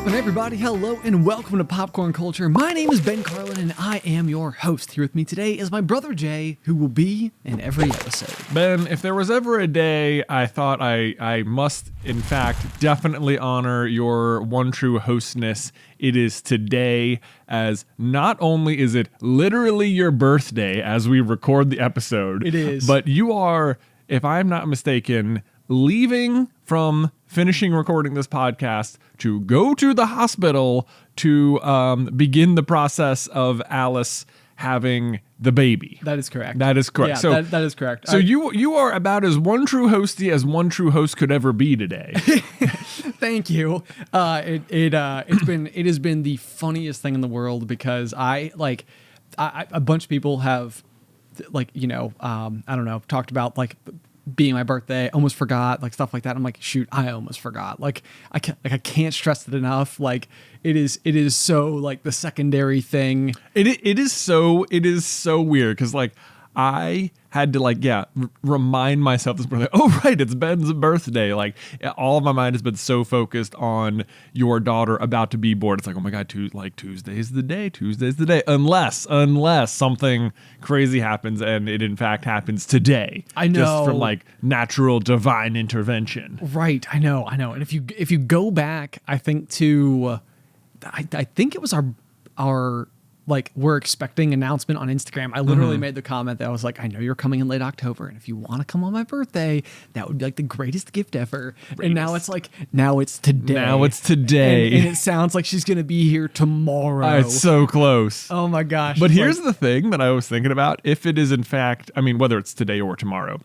poppin', everybody? Hello and welcome to Popcorn Culture. My name is Ben Carlin and I am your host. Here with me today is my brother Jay, who will be in every episode. Ben, if there was ever a day I thought I must, in fact, definitely honor your one true hostness, it is today, as not only is it literally your birthday as we record the episode, It is. But you are, if I'm not mistaken, leaving from finishing recording this podcast to go to the hospital to begin the process of Alice having the baby. That is correct. That is correct. Yeah, So that is correct. So you are about as one true hosty as one true host could ever be today. Thank you. It has been the funniest thing in the world because a bunch of people have talked about being my birthday, almost forgot, stuff like that. I'm like, shoot, I almost forgot. I can't stress it enough. It is so the secondary thing. It is so weird because I had to remind myself this birthday. Oh right, it's Ben's birthday. All of my mind has been so focused on your daughter about to be born. It's like, oh my god, Tuesday's the day. Tuesday's the day. Unless something crazy happens, and it in fact happens today. I know, just from natural divine intervention. Right. I know. And if you go back, I think to, I think it was our we're expecting announcement on Instagram. I literally made the comment that I was like, I know you're coming in late October, and if you want to come on my birthday, that would be the greatest gift ever. And now it's today. Now it's today. And it sounds like she's going to be here tomorrow. It's so close. Oh my gosh. But here's the thing that I was thinking about. If it is in fact, whether it's today or tomorrow,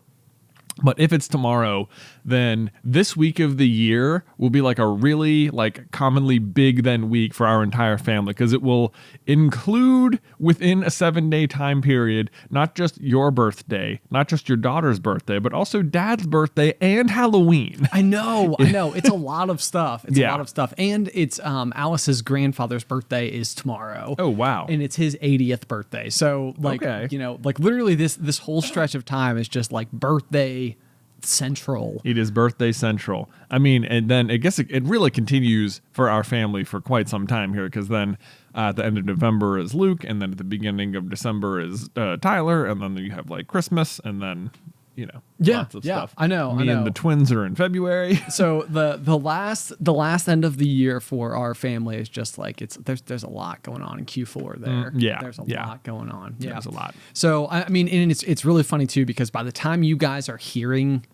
but if it's tomorrow, then this week of the year will be a really commonly big then week for our entire family, because it will include within a 7-day time period, not just your birthday, not just your daughter's birthday, but also dad's birthday and Halloween. I know. It's a lot of stuff. A lot of stuff. And it's Alice's grandfather's birthday is tomorrow. Oh, wow. And it's his 80th birthday. So literally this whole stretch of time is just birthday central. It is birthday central. And then I guess it really continues for our family for quite some time here, because then at the end of November is Luke, and then at the beginning of December is Tyler, and then you have Christmas, and then lots of stuff. I know. And the twins are in February. So the last end of the year for our family is just there's a lot going on in Q4 there. There's a lot going on. Yeah, there's a lot. So and it's really funny too, because by the time you guys are hearing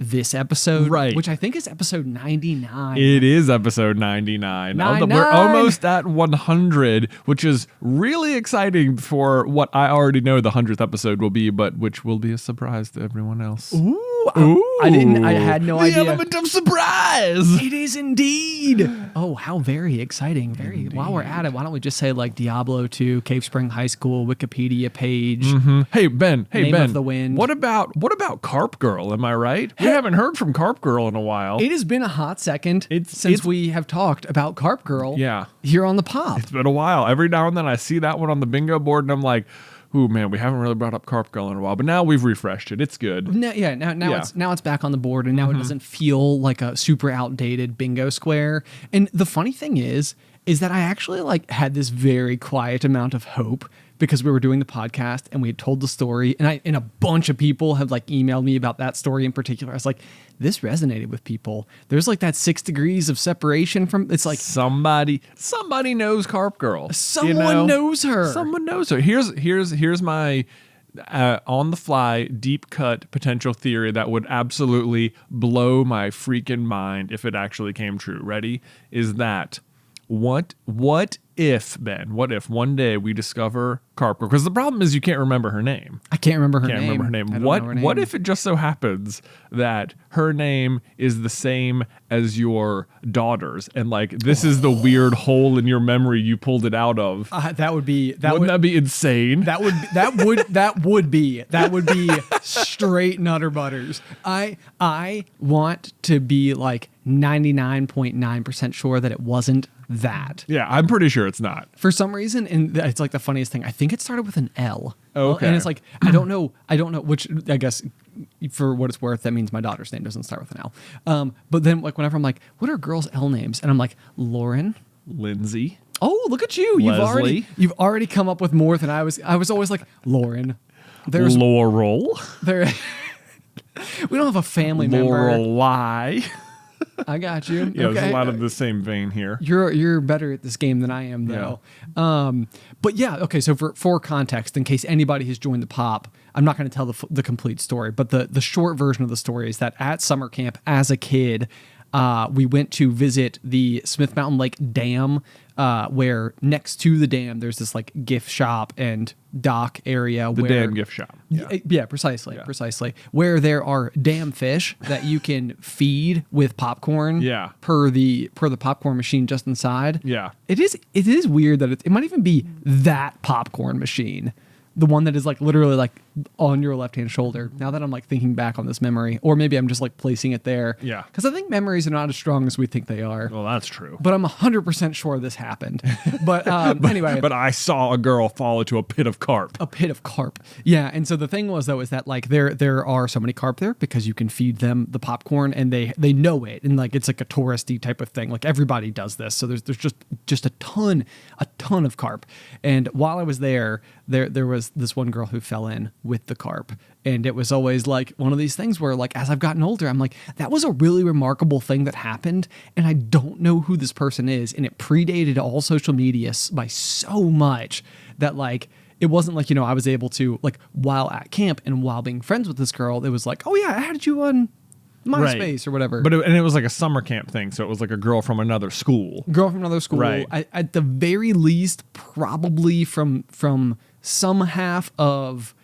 this episode, right, which I think is episode 99. It is episode 99. We're almost at 100, which is really exciting for what I already know the 100th episode will be, but which will be a surprise to everyone else. Ooh. I had no idea. The element of surprise. It is indeed. Oh, how very exciting. Indeed. While we're at it, why don't we just say Diablo 2, Cave Spring High School, Wikipedia page. Mm-hmm. Hey, Ben. Name of the Wind. What about Carp Girl? Am I right? We haven't heard from Carp Girl in a while. It has been a hot second since we have talked about Carp Girl here on the Pop. It's been a while. Every now and then I see that one on the bingo board and I'm like, ooh, man, we haven't really brought up Carp Girl in a while, but now we've refreshed it. It's good. Now it's back on the board, and now it doesn't feel like a super outdated bingo square. And the funny thing is that I actually had this very quiet amount of hope, because we were doing the podcast and we had told the story, and a bunch of people have emailed me about that story in particular. I was like, this resonated with people. There's that 6 degrees of separation from, it's somebody knows Carp Girl. Someone knows her. Someone knows her. Here's my on the fly deep cut potential theory that would absolutely blow my freaking mind if it actually came true. Ready? Is that what if, Ben, what if one day we discover Carp Girl? Because the problem is you can't remember her name. I can't remember her name. I don't know her name. What if it just so happens that her name is the same as your daughter's, and this is the weird hole in your memory you pulled it out of? Wouldn't that be insane? That would be straight nutter butters. I want to be 99.9% sure that it wasn't that. Yeah, I'm pretty sure it's not. For some reason, and it's the funniest thing, I think it started with an L. Okay. And it's I don't know, which I guess for what it's worth, that means my daughter's name doesn't start with an L. But then whenever I'm what are girls' L names? And I'm Lauren, Lindsay. Oh, look at you. Leslie. You've already come up with more than I was. I was always like, Lauren. There's Laurel. there. We don't have a family member. Lorelai. I got you. Yeah, there's a lot of the same vein here. You're better at this game than I am, though. Yeah. But yeah, okay. So for context, in case anybody has joined the pop, I'm not going to tell the complete story, but the short version of the story is that at summer camp as a kid, we went to visit the Smith Mountain Lake Dam, where next to the dam there's this like gift shop and dock area. The dam gift shop. Yeah, precisely. Where there are dam fish that you can feed with popcorn. Yeah. Per the popcorn machine just inside. Yeah. It is weird that it might even be that popcorn machine. The one that is like literally like on your left-hand shoulder. Now that I'm like thinking back on this memory, or maybe I'm just like placing it there. Yeah. Because I think memories are not as strong as we think they are. Well, that's true. But I'm 100% sure this happened. But anyway. But I saw a girl fall into a pit of carp. A pit of carp. Yeah. And so the thing was, though, is that like there are so many carp there because you can feed them the popcorn and they know it. And like it's like a touristy type of thing. Like everybody does this. So there's just a ton of carp. And while I was there was this one girl who fell in with the carp. And it was always like one of these things where like as I've gotten older, I'm like, that was a really remarkable thing that happened. And I don't know who this person is. And it predated all social media by so much that like, it wasn't like, I was able to like while at camp and while being friends with this girl, it was like, oh yeah, I added you on MySpace or whatever. But it was like a summer camp thing. So it was like a girl from another school. Right. At the very least, probably from some half of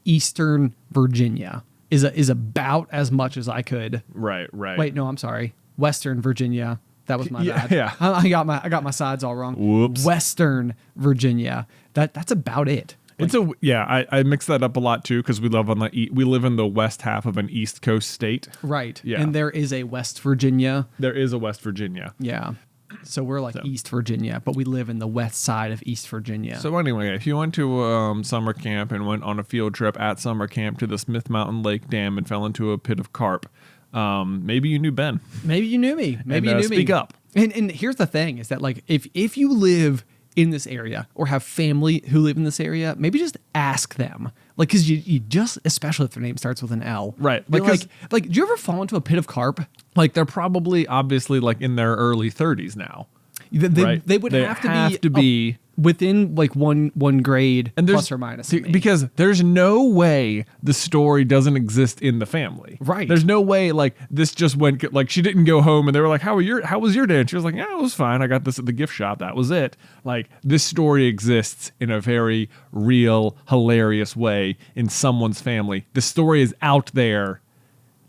Eastern Virginia is about as much as I could. Right. Wait, no, I'm sorry. Western Virginia. That was my bad. Yeah. I got my sides all wrong. Whoops. Western Virginia. That's about it. Like, I mix that up a lot too because we live in the west half of an East Coast state. Right. Yeah. And there is a West Virginia. There is a West Virginia. Yeah. So we're like East Virginia, but we live in the west side of East Virginia. So anyway, if you went to summer camp and went on a field trip at summer camp to the Smith Mountain Lake Dam and fell into a pit of carp, maybe you knew Ben. Maybe you knew me. Maybe you knew me. Speak up. And here's the thing is that like if you live in this area or have family who live in this area, maybe just ask them. Like, because you just, especially if their name starts with an L. Right. Because, like, do you ever fall into a pit of carp? Like, they're probably obviously like in their early 30s now. They would have to be within like one grade and plus or minus. Because there's no way the story doesn't exist in the family. Right. There's no way like this just went like she didn't go home and they were like, how was your day? And she was like, yeah, it was fine. I got this at the gift shop. That was it. Like this story exists in a very real, hilarious way in someone's family. The story is out there.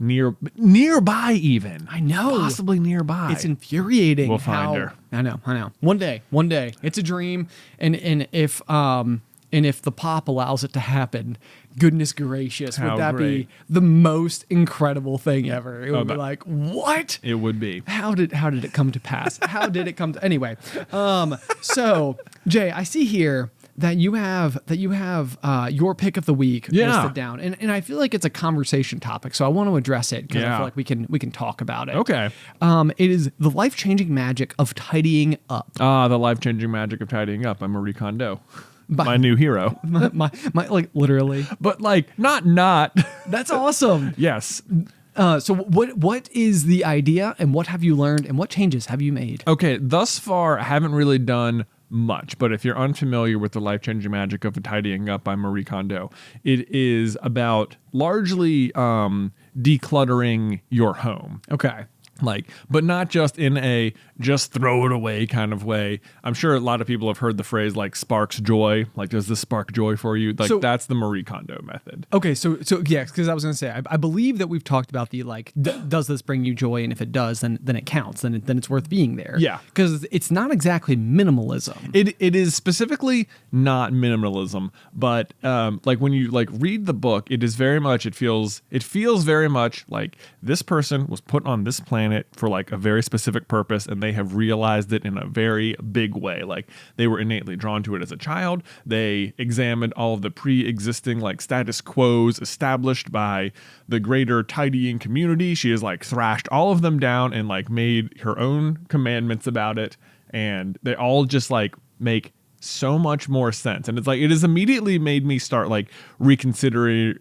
Nearby even. I know. Possibly nearby. It's infuriating. We'll find her. I know. One day. It's a dream. And if the pop allows it to happen, goodness gracious, would that be the most incredible thing ever? It would be like, what? It would be. How did it come to pass? How did it come to anyway? So Jay, I see here that you have your pick of the week listed down, and I feel like it's a conversation topic, so I want to address it because I feel like we can talk about it. Okay. It is the life-changing magic of tidying up. The life-changing magic of tidying up. I'm Marie Kondo, my new hero. my like literally, but like not. That's awesome. Yes. So what is the idea, and what have you learned, and what changes have you made? Okay, thus far I haven't really done much, but if you're unfamiliar with the life-changing magic of tidying up by Marie Kondo, it is about largely decluttering your home. Okay. Like, but not just in a just throw it away kind of way. I'm sure a lot of people have heard the phrase like sparks joy. Like, does this spark joy for you? Like, that's the Marie Kondo method. Okay, so yeah, because I was going to say, I believe that we've talked about the like, does this bring you joy? And if it does, then it counts. Then it's worth being there. Yeah, because it's not exactly minimalism. It is specifically not minimalism, but like when you like read the book, it is very much. It feels very much like this person was put on this planet for like a very specific purpose, and they have realized it in a very big way. Like they were innately drawn to it as a child. They examined all of the pre-existing like status quos established by the greater tidying community. She has like thrashed all of them down and like made her own commandments about it. and they all just like make so much more sense. And it's like it has immediately made me start like reconsider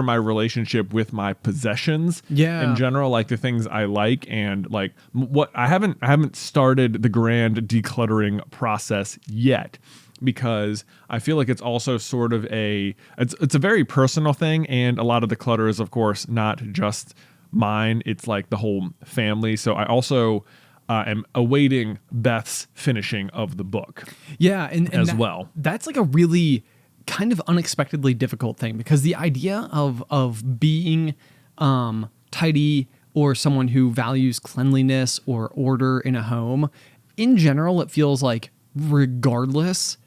my relationship with my possessions in general, like the things I like, and like what I haven't started the grand decluttering process yet, because I feel like it's also sort of it's a very personal thing, and a lot of the clutter is of course not just mine, it's like the whole family. So I also am awaiting Beth's finishing of the book. Yeah, and as well. That's like a really kind of unexpectedly difficult thing, because the idea of being tidy, or someone who values cleanliness or order in a home, in general, it feels like regardless,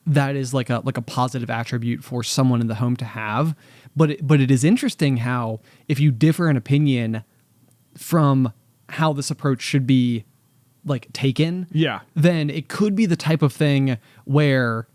that is like a positive attribute for someone in the home to have. But it is interesting how if you differ in opinion from how this approach should be like taken, then it could be the type of thing where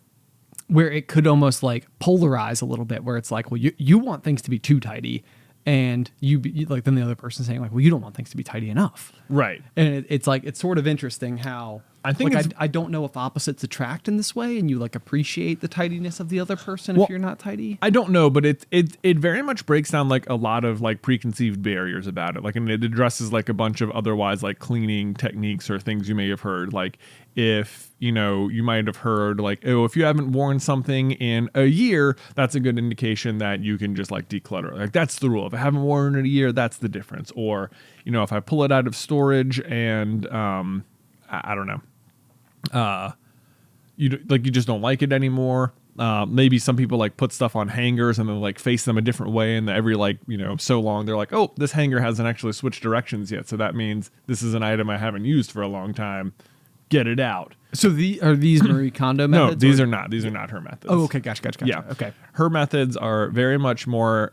it could almost like polarize a little bit, where it's like, well, you want things to be too tidy, and you like, then the other person saying like, well, you don't want things to be tidy enough, right? And it's like, it's sort of interesting how I think like, I don't know if opposites attract in this way, and you like appreciate the tidiness of the other person if you're not tidy. I don't know, but it very much breaks down like a lot of like preconceived barriers about it. Like, and it addresses like a bunch of otherwise like cleaning techniques or things you may have heard. Like, if you might have heard like, oh, if you haven't worn something in a year, that's a good indication that you can just like declutter. Like, that's the rule. If I haven't worn it in a year, that's the difference. Or if I pull it out of storage and I don't know. You just don't like it anymore. Maybe some people like put stuff on hangers and then like face them a different way, and every like so long they're like, oh, this hanger hasn't actually switched directions yet, so that means this is an item I haven't used for a long time. Get it out. So are these Marie Kondo methods? No, these are not. These are not her methods. Oh, okay, gotcha. Yeah, okay. Her methods are very much more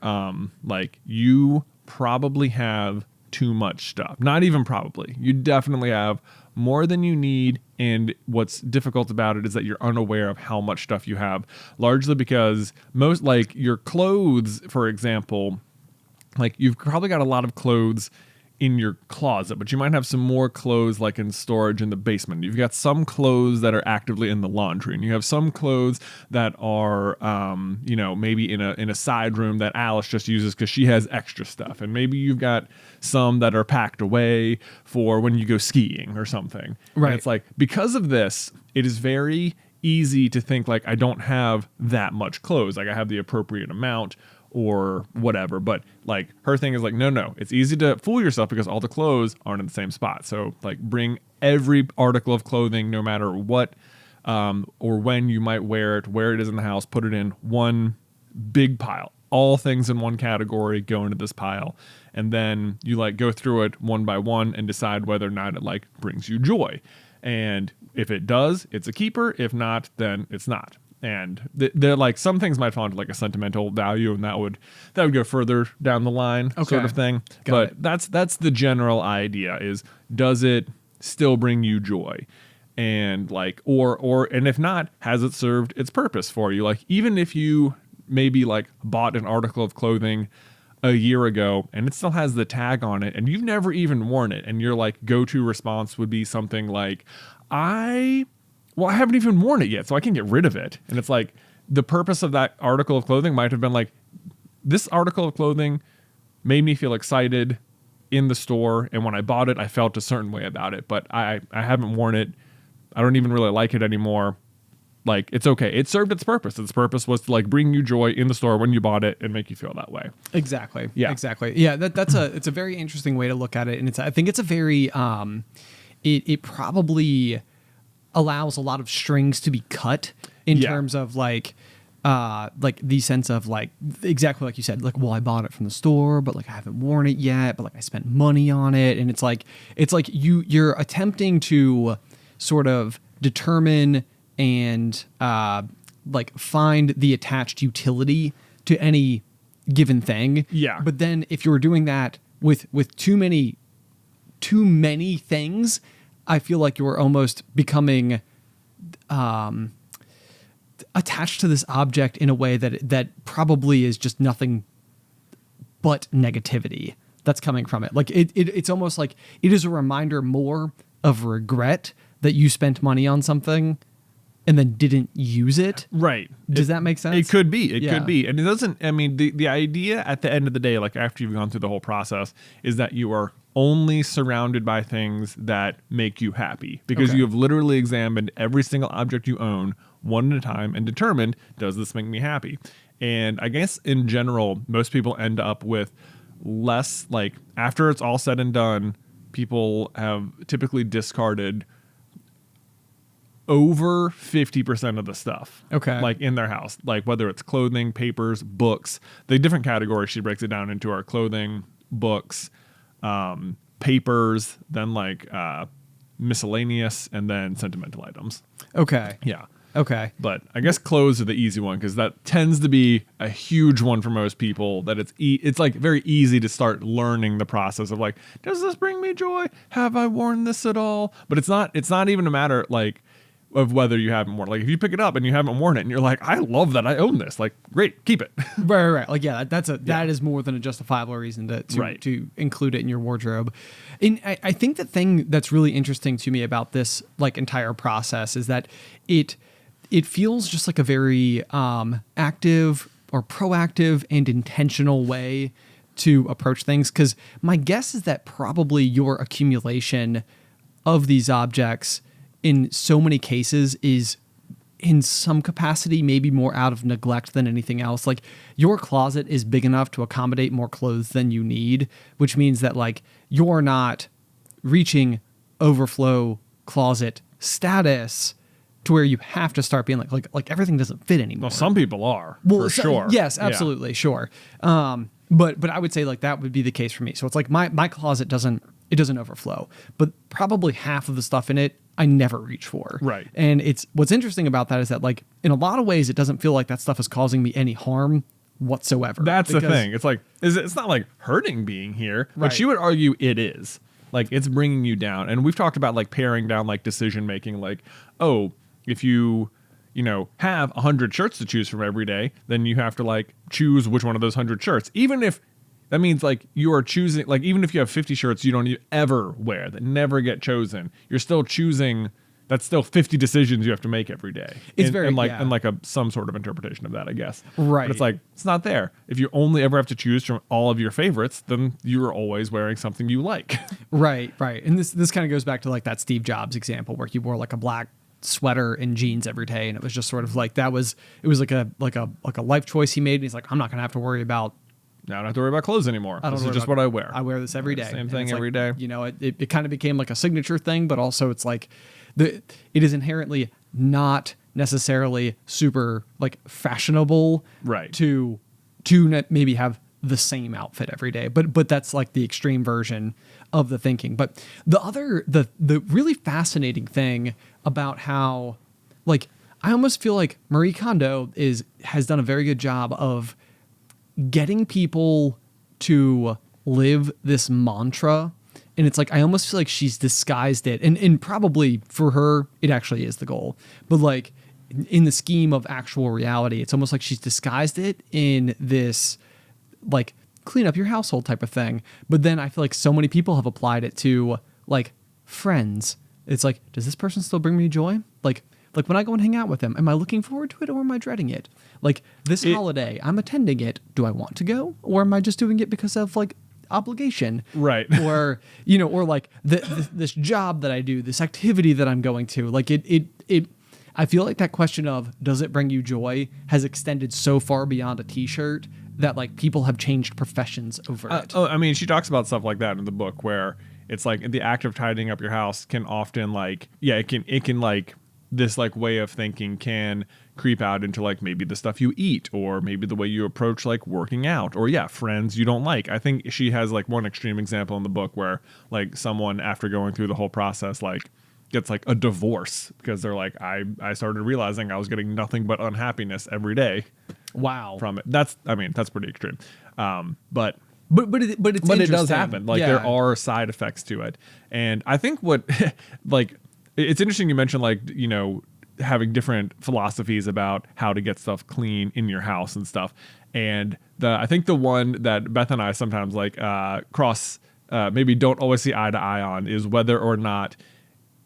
like, you probably have too much stuff. Not even probably. You definitely have more than you need, and what's difficult about it is that you're unaware of how much stuff you have, largely because most, like your clothes, for example, like you've probably got a lot of clothes in your closet, but you might have some more clothes like in storage in the basement. You've got some clothes that are actively in the laundry, and you have some clothes that are, maybe in a side room that Alice just uses because she has extra stuff. And maybe you've got some that are packed away for when you go skiing or something. Right. And it's like, because of this, it is very easy to think like, I don't have that much clothes. Like, I have the appropriate amount or whatever. But like, her thing is like, no, it's easy to fool yourself because all the clothes aren't in the same spot. So like, bring every article of clothing, no matter what or when you might wear it, where it is in the house, put it in one big pile. All things in one category go into this pile, and then you like go through it one by one and decide whether or not it like brings you joy. And if it does, it's a keeper. If not, then it's not. And they're like, some things might fall into like a sentimental value, and that would go further down the line, sort of thing. Got it. That's the general idea: is, does it still bring you joy? And like, and if not, has it served its purpose for you? Like, even if you maybe like bought an article of clothing a year ago and it still has the tag on it and you've never even worn it, and your like go-to response would be something like, I haven't even worn it yet, so I can get rid of it. And it's like, the purpose of that article of clothing might have been like, this article of clothing made me feel excited in the store, and when I bought it, I felt a certain way about it, but I haven't worn it. I don't even really like it anymore. Like, it's okay. It served its purpose. Its purpose was to like bring you joy in the store when you bought it and make you feel that way. Exactly. Yeah. Exactly. Yeah. It's a very interesting way to look at it, and I think it's a very it probably allows a lot of strings to be cut in terms of like the sense of like, exactly like you said, like, well, I bought it from the store, but like I haven't worn it yet, but like I spent money on it, and it's like you're attempting to sort of determine and like find the attached utility to any given thing. Yeah. But then if you're doing that with too many things, I feel like you're almost becoming attached to this object in a way that probably is just nothing but negativity that's coming from it. Like it's almost like it is a reminder more of regret that you spent money on something and then didn't use it. Right. Does that make sense? It could be. It Yeah. could be. And it doesn't, I mean, the idea at the end of the day, like after you've gone through the whole process, is that you are only surrounded by things that make you happy because Okay. you have literally examined every single object you own one at a time and determined, does this make me happy? And I guess in general, most people end up with less, like after it's all said and done, people have typically discarded over 50% of the stuff. Okay. Like in their house, like whether it's clothing, papers, books, the different categories she breaks it down into are clothing, books, papers, then like miscellaneous, and then sentimental items. Okay. Yeah. Okay. But I guess clothes are the easy one because that tends to be a huge one for most people. That it's like very easy to start learning the process of like, does this bring me joy? Have I worn this at all? But it's not even a matter like of whether you haven't worn. Like if you pick it up and you haven't worn it and you're like, I love that I own this. Like great, keep it. Right. Like yeah, that is more than a justifiable reason to include it in your wardrobe. And I think the thing that's really interesting to me about this like entire process is that it feels just like a very active or proactive and intentional way to approach things. Because my guess is that probably your accumulation of these objects in so many cases is in some capacity maybe more out of neglect than anything else. Like your closet is big enough to accommodate more clothes than you need, which means that like you're not reaching overflow closet status to where you have to start being like everything doesn't fit anymore. Well, some people are for sure. Yes, Yeah. absolutely, sure. But I would say like that would be the case for me. So it's like my closet doesn't overflow, but probably half of the stuff in it I never reach for. Right. And it's what's interesting about that is that like in a lot of ways it doesn't feel like that stuff is causing me any harm whatsoever. That's the thing. It's like it's not like hurting being here, but she would argue it is. Like it's bringing you down. And we've talked about like paring down like decision making. Like, oh, if you have 100 shirts to choose from every day, then you have to like choose which one of those 100 shirts. Even if that means like you are choosing, like even if you have 50 shirts you don't ever wear that never get chosen, you're still choosing. That's still 50 decisions you have to make every day. It's and like some sort of interpretation of that, I guess. Right. But it's like, it's not there. If you only ever have to choose from all of your favorites, then you're always wearing something you like. Right. And this kind of goes back to like that Steve Jobs example where he wore like a black sweater and jeans every day, and it was just sort of like it was like a life choice he made, and he's like, I'm not gonna have to worry about Now I don't have to worry about clothes anymore. This is just what I wear. I wear this every day. Same thing every day. It kind of became like a signature thing, but also it's like it is inherently not necessarily super like fashionable, Right. To maybe have the same outfit every day, but that's like the extreme version of the thinking. But the really fascinating thing about how like I almost feel like Marie Kondo has done a very good job of getting people to live this mantra. And it's like, I almost feel like she's disguised it. And probably for her, it actually is the goal. But like in the scheme of actual reality, it's almost like she's disguised it in this like clean up your household type of thing. But then I feel like so many people have applied it to like friends. It's like, does this person still bring me joy? Like when I go and hang out with them, am I looking forward to it or am I dreading it? Like this holiday, I'm attending it. Do I want to go? Or am I just doing it because of like obligation? Right. Or, or like this job that I do, this activity that I'm going to, like I feel like that question of does it bring you joy has extended so far beyond a t-shirt that like people have changed professions over it. I mean, she talks about stuff like that in the book where it's like the act of tidying up your house can often like, it can like this like way of thinking can creep out into like maybe the stuff you eat or maybe the way you approach like working out or friends you don't like. I think she has like one extreme example in the book where like someone after going through the whole process like gets like a divorce because they're like, I started realizing I was getting nothing but unhappiness every day. Wow. From it. That's pretty extreme. But it does happen. Like there are side effects to it. And I think what like it's interesting you mentioned like, having different philosophies about how to get stuff clean in your house and stuff. And I think the one that Beth and I sometimes like maybe don't always see eye to eye on is whether or not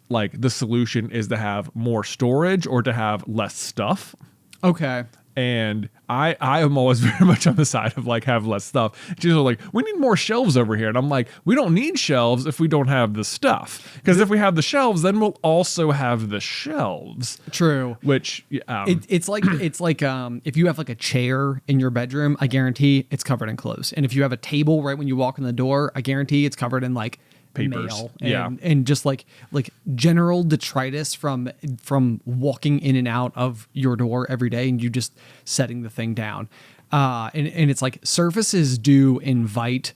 like the solution is to have more storage or to have less stuff. Okay. And I am always very much on the side of like have less stuff. She's like, we need more shelves over here. And I'm like, we don't need shelves if we don't have the stuff. Because if we have the shelves, then we'll also have the shelves. True. Which it's like if you have like a chair in your bedroom, I guarantee it's covered in clothes. And if you have a table right when you walk in the door, I guarantee it's covered in like papers, mail and just like general detritus from walking in and out of your door every day and you just setting the thing down. And it's like surfaces do invite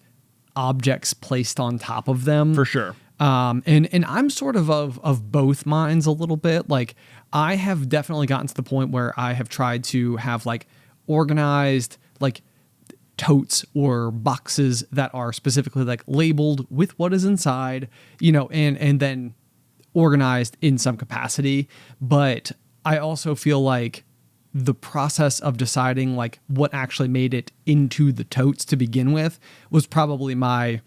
objects placed on top of them. For sure. And I'm sort of both minds a little bit. Like I have definitely gotten to the point where I have tried to have like organized like totes or boxes that are specifically like labeled with what is inside, you know, and then organized in some capacity. But I also feel like the process of deciding like what actually made it into the totes to begin with was probably my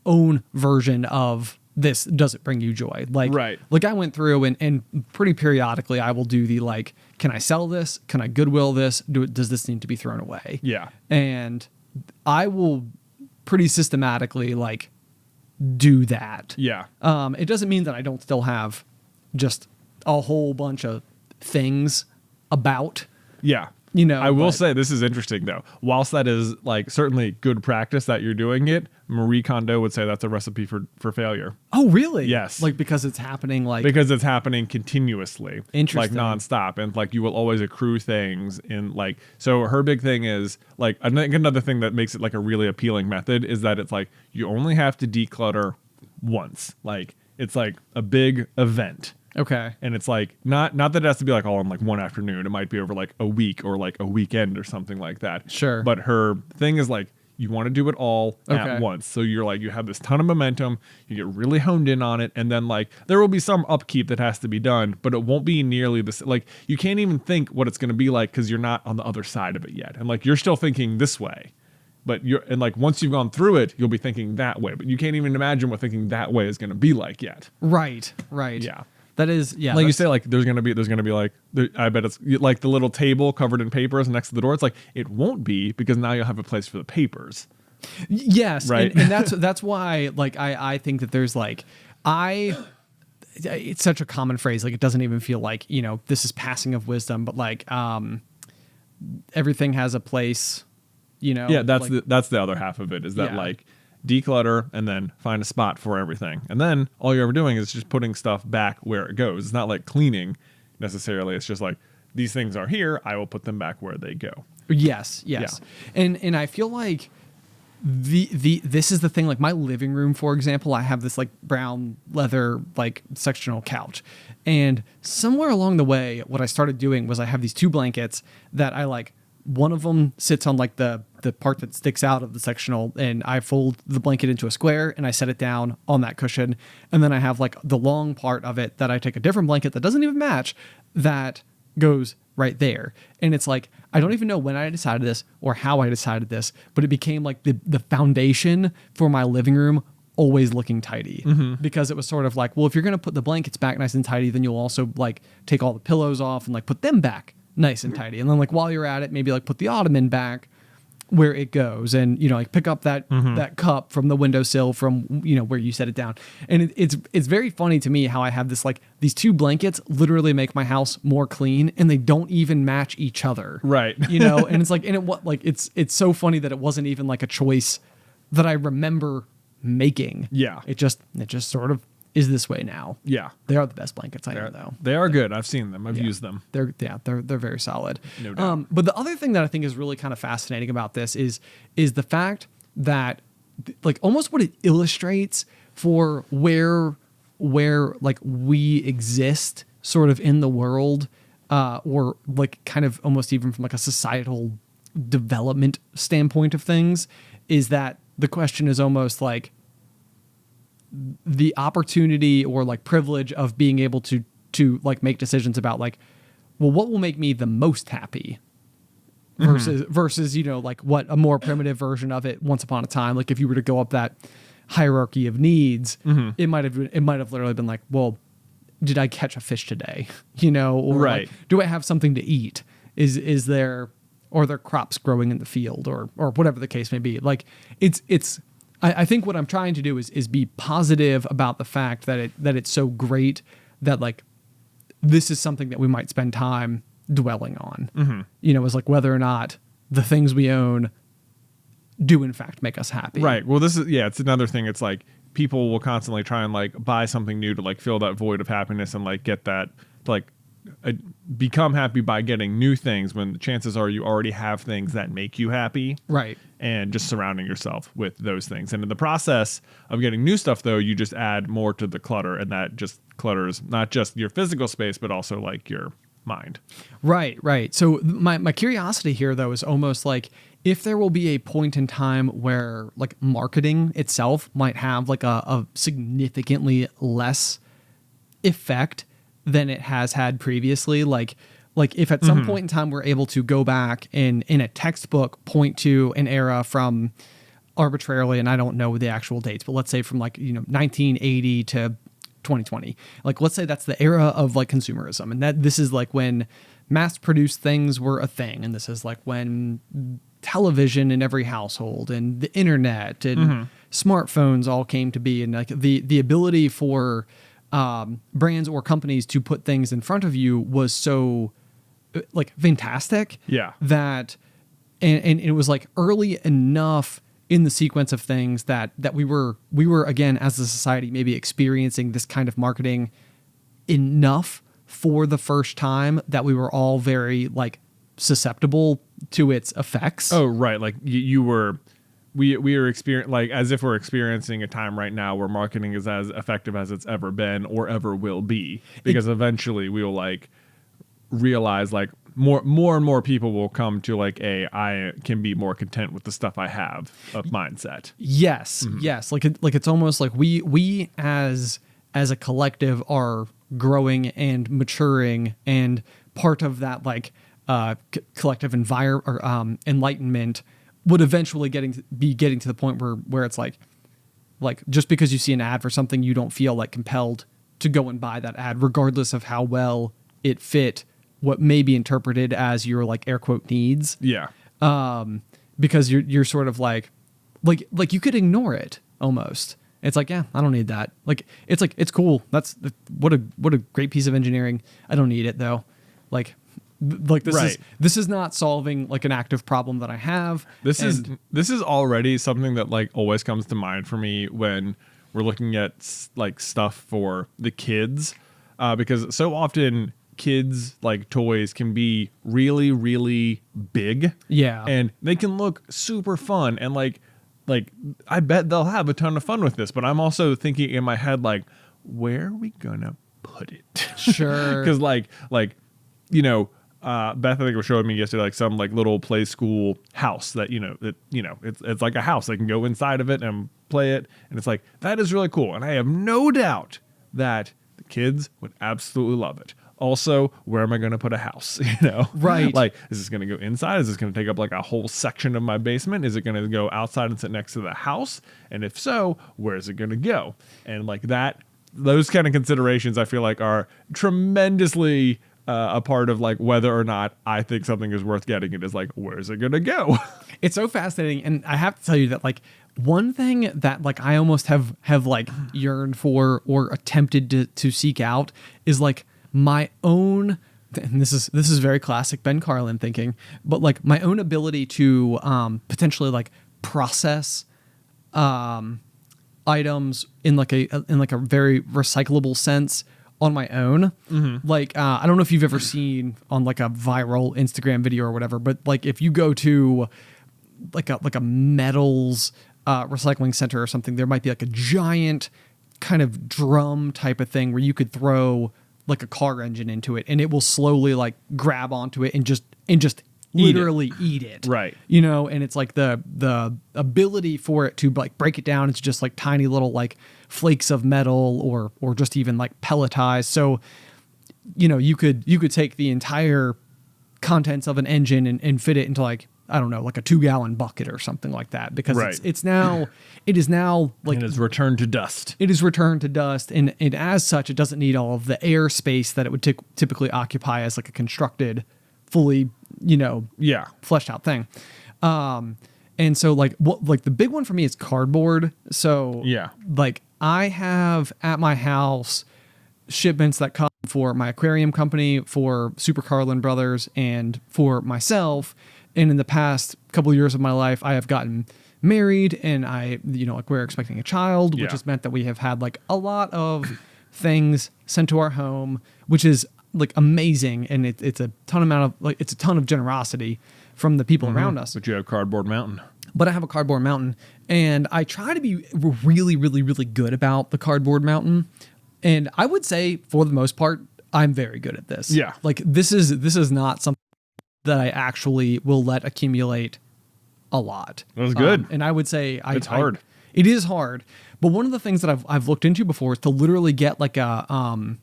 own version of this doesn't bring you joy. Like, right. Like I went through and pretty periodically I will do the like, can I sell this? Can I Goodwill this? Does this need to be thrown away? Yeah. And I will pretty systematically like do that. Yeah. It doesn't mean that I don't still have just a whole bunch of things about. Yeah. You know, I will say this is interesting though. Whilst that is like certainly good practice that you're doing it, Marie Kondo would say that's a recipe for failure. Oh, really? Yes. Like because it's happening like because it's happening continuously. Interesting. Like nonstop. And like you will always accrue things in like so her big thing is like I think another thing that makes it like a really appealing method is that it's like you only have to declutter once. Like it's like a big event. Okay. And it's like not that it has to be like all in like one afternoon. It might be over like a week or like a weekend or something like that. Sure. But her thing is like you want to do it all at once. So you're like you have this ton of momentum, you get really honed in on it, and then like there will be some upkeep that has to be done, but it won't be nearly this like you can't even think what it's going to be like because you're not on the other side of it yet. And like you're still thinking this way. But like once you've gone through it, you'll be thinking that way. But you can't even imagine what thinking that way is going to be like yet. Right. Yeah. That is, yeah. Like you say, like there's gonna be like I bet it's like the little table covered in papers next to the door. It's like it won't be because now you'll have a place for the papers. Yes, right. And that's why like I think that there's like it's such a common phrase. Like it doesn't even feel like this is passing of wisdom, but like everything has a place. Yeah, that's like, that's the other half of it is that like declutter and then find a spot for everything. And then all you're ever doing is just putting stuff back where it goes. It's not like cleaning necessarily. It's just like these things are here. I will put them back where they go. Yes. Yeah. And I feel like this is the thing, like my living room, for example, I have this like brown leather, like sectional couch. And somewhere along the way, what I started doing was I have these two blankets that I like. One of them sits on like the part that sticks out of the sectional, and I fold the blanket into a square and I set it down on that cushion. And then I have like the long part of it that I take a different blanket that doesn't even match that goes right there. And it's like, I don't even know when I decided this or how I decided this, but it became like the foundation for my living room always looking tidy. Because it was sort of like, well, if you're going to put the blankets back nice and tidy, then you'll also like take all the pillows off and like put them back nice and tidy. And then like while you're at it, maybe like put the ottoman back where it goes, and like pick up that cup from the windowsill from where you set it down. And it's very funny to me how I have this like these two blankets literally make my house more clean, and they don't even match each other. Right. And it's like, and it's so funny that it wasn't even like a choice that I remember making. Yeah. It just sort of is this way now. Yeah. They are the best blankets I know, though. They are good. I've seen them. I've used them. They're very solid. No doubt. But the other thing that I think is really kind of fascinating about this is the fact that like almost what it illustrates for where like we exist sort of in the world, or like kind of almost even from like a societal development standpoint of things, is that the question is almost like the opportunity or like privilege of being able to like make decisions about like, well, what will make me the most happy versus like what a more primitive version of it once upon a time. Like if you were to go up that hierarchy of needs, it might have literally been like, well, did I catch a fish today? Or Right. like, do I have something to eat? Is there, or are there crops growing in the field, or whatever the case may be? Like I think what I'm trying to do is be positive about the fact that it's so great that like this is something that we might spend time dwelling on. Is like whether or not the things we own do in fact make us happy. Right. Well, it's another thing. It's like people will constantly try and like buy something new to like fill that void of happiness and like get that to like become happy by getting new things when the chances are you already have things that make you happy. Right. And just surrounding yourself with those things. And in the process of getting new stuff, though, you just add more to the clutter, and that just clutters not just your physical space, but also like your mind. Right. So my curiosity here, though, is almost like if there will be a point in time where like marketing itself might have like a significantly less effect than it has had previously. Like if at some point in time we're able to go back and in a textbook point to an era from arbitrarily, and I don't know the actual dates, but let's say from like 1980 to 2020. Like let's say that's the era of like consumerism, and that this is like when mass-produced things were a thing, and this is like when television in every household and the internet and smartphones all came to be, and like the ability for brands or companies to put things in front of you was so like fantastic. Yeah. That and it was like early enough in the sequence of things that we were again as a society maybe experiencing this kind of marketing enough for the first time that we were all very like susceptible to its effects. Oh, right. Like we are experiencing, like as if we're experiencing a time right now where marketing is as effective as it's ever been or ever will be, because eventually we will like realize like more and more people will come to like I can be more content with the stuff I have of mindset. Yes. Like it's almost like we as a collective are growing and maturing, and part of that like collective enlightenment would eventually be getting to the point where it's like just because you see an ad for something, you don't feel like compelled to go and buy that ad, regardless of how well it fit what may be interpreted as your like air quote needs. Yeah. Because you're sort of like you could ignore it almost. It's like, yeah, I don't need that. Like it's cool. What a great piece of engineering. I don't need it though. Like this is not solving like an active problem that I have. This is already something that like always comes to mind for me when we're looking at like stuff for the kids, because so often kids like toys can be really, really big. Yeah. And they can look super fun, and like I bet they'll have a ton of fun with this, but I'm also thinking in my head like, where are we gonna put it? Sure. Because Beth, I think, was showing me yesterday like some like little play school house that it's like a house. They can go inside of it and play it, and it's like that is really cool. And I have no doubt that the kids would absolutely love it. Also, where am I going to put a house? Right? Like, is this going to go inside? Is this going to take up like a whole section of my basement? Is it going to go outside and sit next to the house? And if so, where is it going to go? And like that, those kind of considerations, I feel like are tremendously a part of like whether or not I think something is worth getting. It is like, where's it going to go? It's so fascinating. And I have to tell you that like one thing that like I almost have like yearned for or attempted to seek out is like my own, and this is very classic Ben Carlin thinking, but like my own ability to potentially like process items in like a very recyclable sense on my own. Like I don't know if you've ever seen on like a viral Instagram video or whatever, but like if you go to like a metals recycling center or something, there might be like a giant kind of drum type of thing where you could throw like a car engine into it, and it will slowly like grab onto it and just literally eat it. Right. And it's like the ability for it to like break it down into just like tiny little like flakes of metal or just even like pelletized. So, you could take the entire contents of an engine and fit it into like I don't know, like a 2-gallon bucket or something like that, because Right. it is now like It is returned to dust. it is returned to dust, and as such, it doesn't need all of the air space that it would typically occupy as like a constructed, fully, Yeah. fleshed out thing. And so like the big one for me is cardboard. So Yeah. like I have at my house shipments that come for my aquarium company, for Super Carlin Brothers, and for myself. And in the past couple of years of my life, I have gotten married, and like we're expecting a child, which Yeah. has meant that we have had like a lot of things sent to our home, which is like amazing. And it's a ton of generosity from the people around us. But you have Cardboard Mountain. But I have a cardboard mountain, and I try to be really, really, really good about the cardboard mountain. And I would say, for the most part, I'm very good at this. Yeah. Like this is not something that I actually will let accumulate a lot. That was good. And I would say It's hard. It is hard. But one of the things that I've looked into before is to literally get like a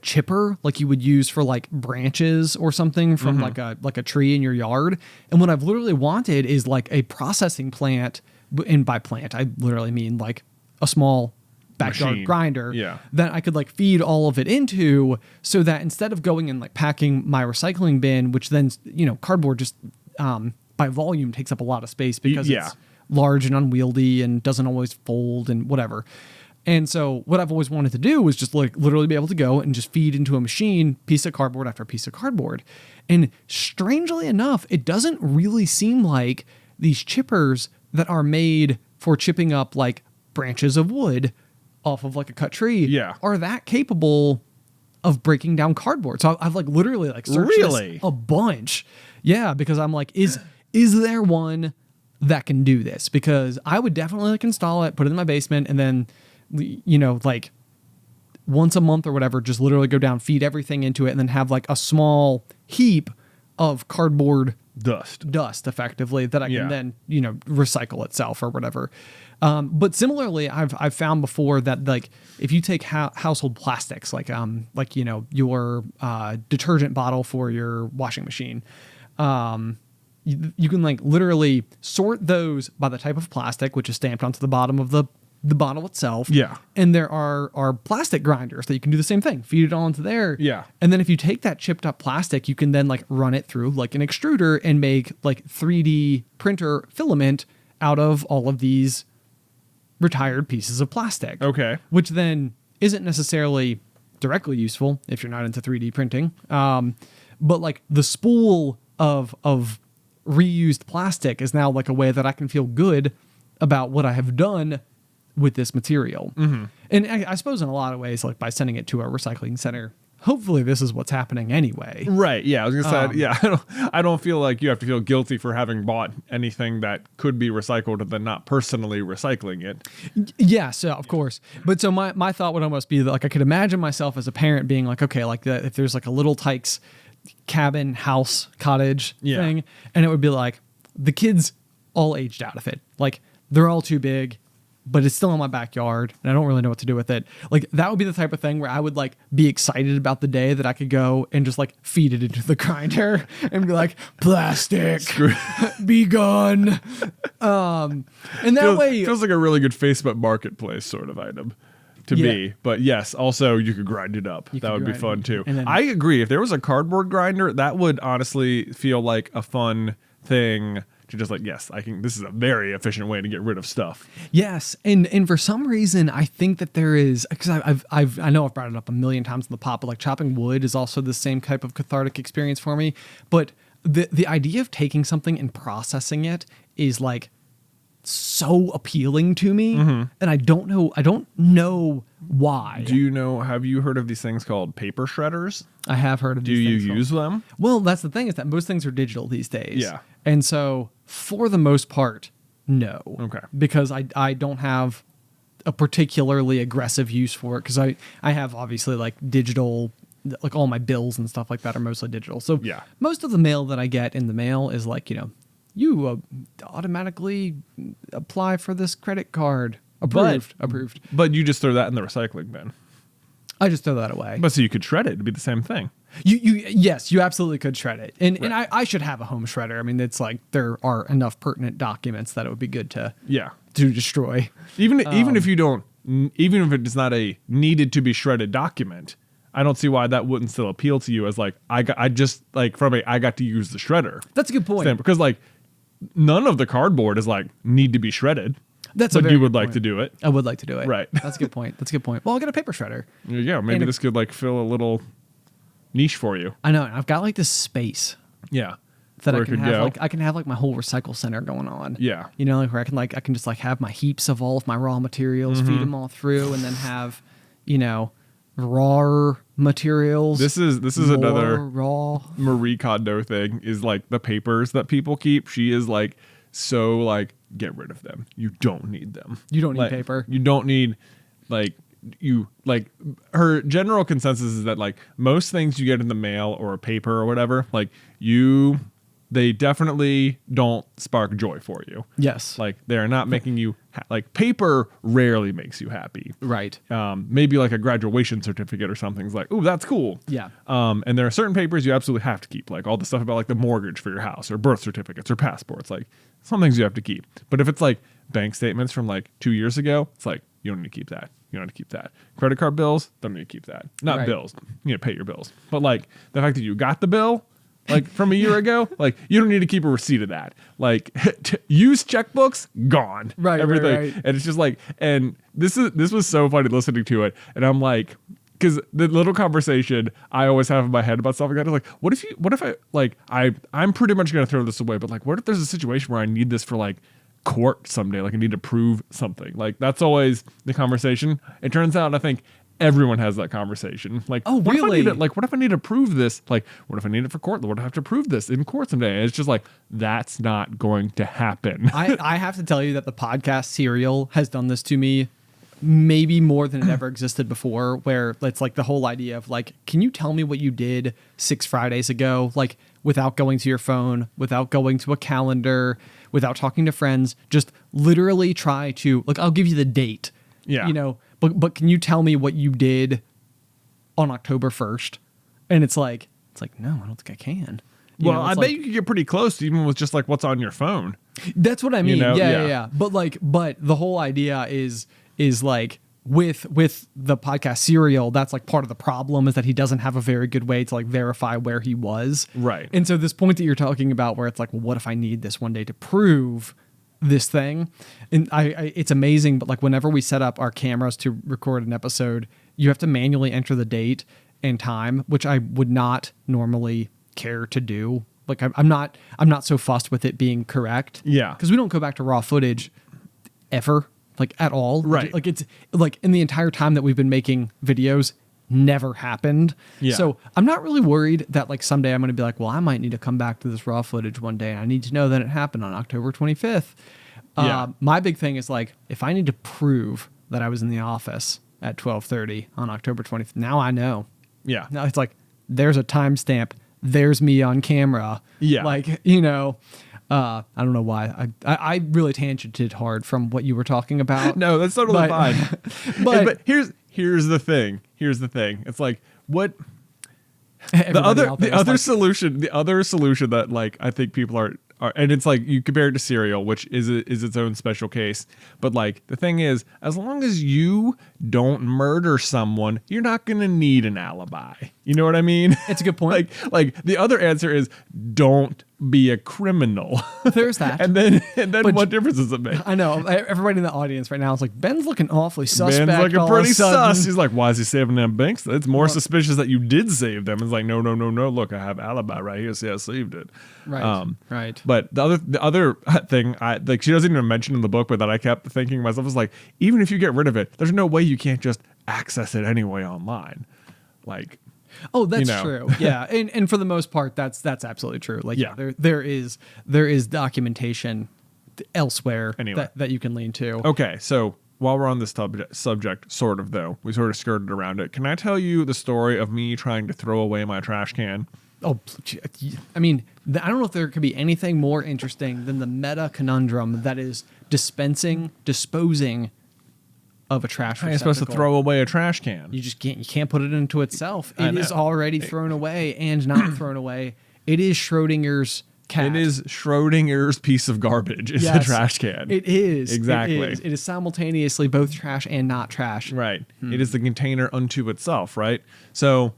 chipper, like you would use for like branches or something from like a tree in your yard. And what I've literally wanted is like a processing plant, and by plant I literally mean like a small backyard Machine. grinder, Yeah. that I could like feed all of it into, so that instead of going and like packing my recycling bin, which then cardboard just by volume takes up a lot of space because Yeah. it's large and unwieldy and doesn't always fold and whatever. And so what I've always wanted to do was just like literally be able to go and just feed into a machine piece of cardboard after piece of cardboard. And strangely enough, it doesn't really seem like these chippers that are made for chipping up like branches of wood off of like a cut tree Yeah. are that capable of breaking down cardboard. So I've like literally like searched Really? this a bunch. Yeah, because I'm like, is there one that can do this? Because I would definitely like install it, put it in my basement, and then like once a month or whatever, just literally go down, feed everything into it, and then have like a small heap of cardboard dust effectively that I can then, recycle itself or whatever. But similarly, I've found before that like if you take household plastics, like your detergent bottle for your washing machine, you can like literally sort those by the type of plastic, which is stamped onto the bottom of the bottle itself. Yeah. And there are plastic grinders that you can do the same thing. Feed it all into there. Yeah. And then if you take that chipped up plastic, you can then like run it through like an extruder and make like 3D printer filament out of all of these retired pieces of plastic. Okay. Which then isn't necessarily directly useful if you're not into 3D printing. But like the spool of reused plastic is now like a way that I can feel good about what I have done with this material. Mm-hmm. And I suppose in a lot of ways, like by sending it to a recycling center, hopefully this is what's happening anyway. Right. Yeah. I was gonna say. I don't feel like you have to feel guilty for having bought anything that could be recycled and then not personally recycling it. Yes, of course. But so my thought would almost be that like I could imagine myself as a parent being like, okay, like if there's like a little Tykes cabin, house, cottage thing, and it would be like the kids all aged out of it. Like they're all too big, but it's still in my backyard and I don't really know what to do with it. Like that would be the type of thing where I would like be excited about the day that I could go and just like feed it into the grinder and be like, plastic, be gone. And that way feels like a really good Facebook Marketplace sort of item to me. But yes, also you could grind it up. That would be fun too. I agree. If there was a cardboard grinder, that would honestly feel like a fun thing to just like, yes, I can. This is a very efficient way to get rid of stuff. Yes, and for some reason, I think that there is, because I know I've brought it up a million times in the pod, but like chopping wood is also the same type of cathartic experience for me. But the idea of taking something and processing it is like so appealing to me, and I don't know why. Have you heard of these things called paper shredders? I have heard of these things. Do you use them? Well, that's the thing, is that most things are digital these days. Yeah. And so for the most part, no. Okay. Because I don't have a particularly aggressive use for it, because I have obviously like digital, like all my bills and stuff like that are mostly digital. So most of the mail that I get in the mail is like, you automatically apply for this credit card. Approved. But you just throw that in the recycling bin. I just throw that away. But so you could shred it. It'd be the same thing. Yes, you absolutely could shred it. And I should have a home shredder. I mean, it's like there are enough pertinent documents that it would be good to destroy. Even if you don't, even if it's not a needed to be shredded document, I don't see why that wouldn't still appeal to you as like I got to use the shredder. That's a good point. Because like none of the cardboard is like need to be shredded. But you would like to do it. I would like to do it. Right. That's a good point. Well, I'll get a paper shredder. Yeah, maybe this could like fill a little niche for you. I know. I've got like this space. Yeah. That I can have I can have like my whole recycle center going on. Yeah. You know, like where I can just like have my heaps of all of my raw materials, feed them all through, and then have, raw materials. This is another raw Marie Kondo thing is like the papers that people keep. She is like so like get rid of them. You don't need them. You don't need paper. You don't need her general consensus is that like most things you get in the mail or a paper or whatever, like they definitely don't spark joy for you. Yes. Like they're not making you like paper rarely makes you happy. Right. Maybe like a graduation certificate or something's like, ooh, that's cool. Yeah. And there are certain papers you absolutely have to keep, like all the stuff about like the mortgage for your house or birth certificates or passports. Like some things you have to keep. But if it's like bank statements from like 2 years ago, it's like you don't need to keep that. You don't need to keep that. Credit card bills, don't need to keep that. Not bills. You need to pay your bills. But like the fact that you got the bill like from a year ago, like you don't need to keep a receipt of that. Like used checkbooks, gone. Right. Everything. Right. And it's just like, and this was so funny listening to it. And I'm like, because the little conversation I always have in my head about stuff like that is like, what if I like I'm pretty much gonna throw this away, but like what if there's a situation where I need this for like court someday, like I need to prove something. Like that's always the conversation. It turns out I think everyone has that conversation. Like, oh, what really? What if I need to prove this? Like, what if I need it for court? What if I have to prove this in court someday? And it's just like, that's not going to happen. I have to tell you that the podcast Serial has done this to me maybe more than it ever existed before, where it's like the whole idea of like, can you tell me what you did 6 Fridays ago? Like without going to your phone, without going to a calendar, without talking to friends, just literally try to like, I'll give you the date. Yeah. But can you tell me what you did on October 1st? And it's like, no, I don't think I can. I bet you could get pretty close even with just like what's on your phone. That's what I mean. Yeah. But the whole idea is like with the podcast Serial, that's like part of the problem is that he doesn't have a very good way to like verify where he was. Right. And so this point that you're talking about where it's like, well, what if I need this one day to prove this thing? And it's amazing, but like whenever we set up our cameras to record an episode, you have to manually enter the date and time, which I would not normally care to do. Like I'm not so fussed with it being correct. Yeah. Because we don't go back to raw footage ever, like at all. Right. Like it's like in the entire time that we've been making videos, never happened. Yeah. So I'm not really worried that like someday I'm going to be like, well, I might need to come back to this raw footage one day. And I need to know that it happened on October 25th. Yeah. My big thing is like, if I need to prove that I was in the office at 12:30 on October 25th, now I know. Yeah. Now it's like, there's a timestamp. There's me on camera. Yeah. Like, I don't know why. I really tangented hard from what you were talking about. No, that's totally fine. but here's the thing. It's like what the other solution that like I think people are and it's like you compare it to Serial, which is its own special case. But like the thing is, as long as you don't murder someone, you're not going to need an alibi. You know what I mean? It's a good point. like the other answer is don't be a criminal. There's that. and then what difference does it make? I know everybody in the audience right now is like, Ben's looking awfully suspect. Ben's looking all pretty of a sudden. sus. He's like, why is he saving them banks? It's more suspicious that you did save them. It's like, no. Look, I have alibi right here. See, I saved it. Right. Right. But the other thing, she doesn't even mention in the book, but that I kept thinking to myself is like, even if you get rid of it, there's no way you can't just access it anyway online. Like, oh, that's true. Yeah, and for the most part, that's absolutely true. Like, yeah, there is documentation elsewhere anyway that you can lean to. Okay, so while we're on this subject, sort of though, we sort of skirted around it. Can I tell you the story of me trying to throw away my trash can? Oh, I mean, I don't know if there could be anything more interesting than the meta conundrum that is disposing of a trash receptacle. You're supposed to throw away a trash can. You just can't. You can't put it into itself. I It know. is already thrown away and not thrown away. It is Schrodinger's cat. It is Schrodinger's piece of garbage. It's a trash can. It is. Exactly. It is simultaneously both trash and not trash. Right. It is the container unto itself, right? So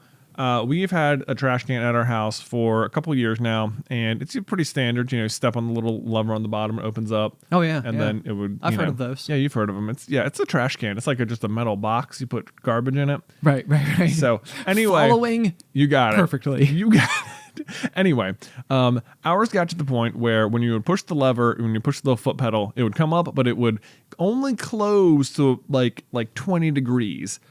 we've had a trash can at our house for a couple of years now, and it's pretty standard. You know, step on the little lever on the bottom, it opens up. Oh, yeah. And then it would. I've heard of those. Yeah, you've heard of them. It's a trash can. It's like just a metal box. You put garbage in it. Right. So anyway, Following you got it perfectly. You got it. Anyway, ours got to the point where when you would push the lever, when you push the foot pedal, it would come up, but it would only close to like 20 degrees,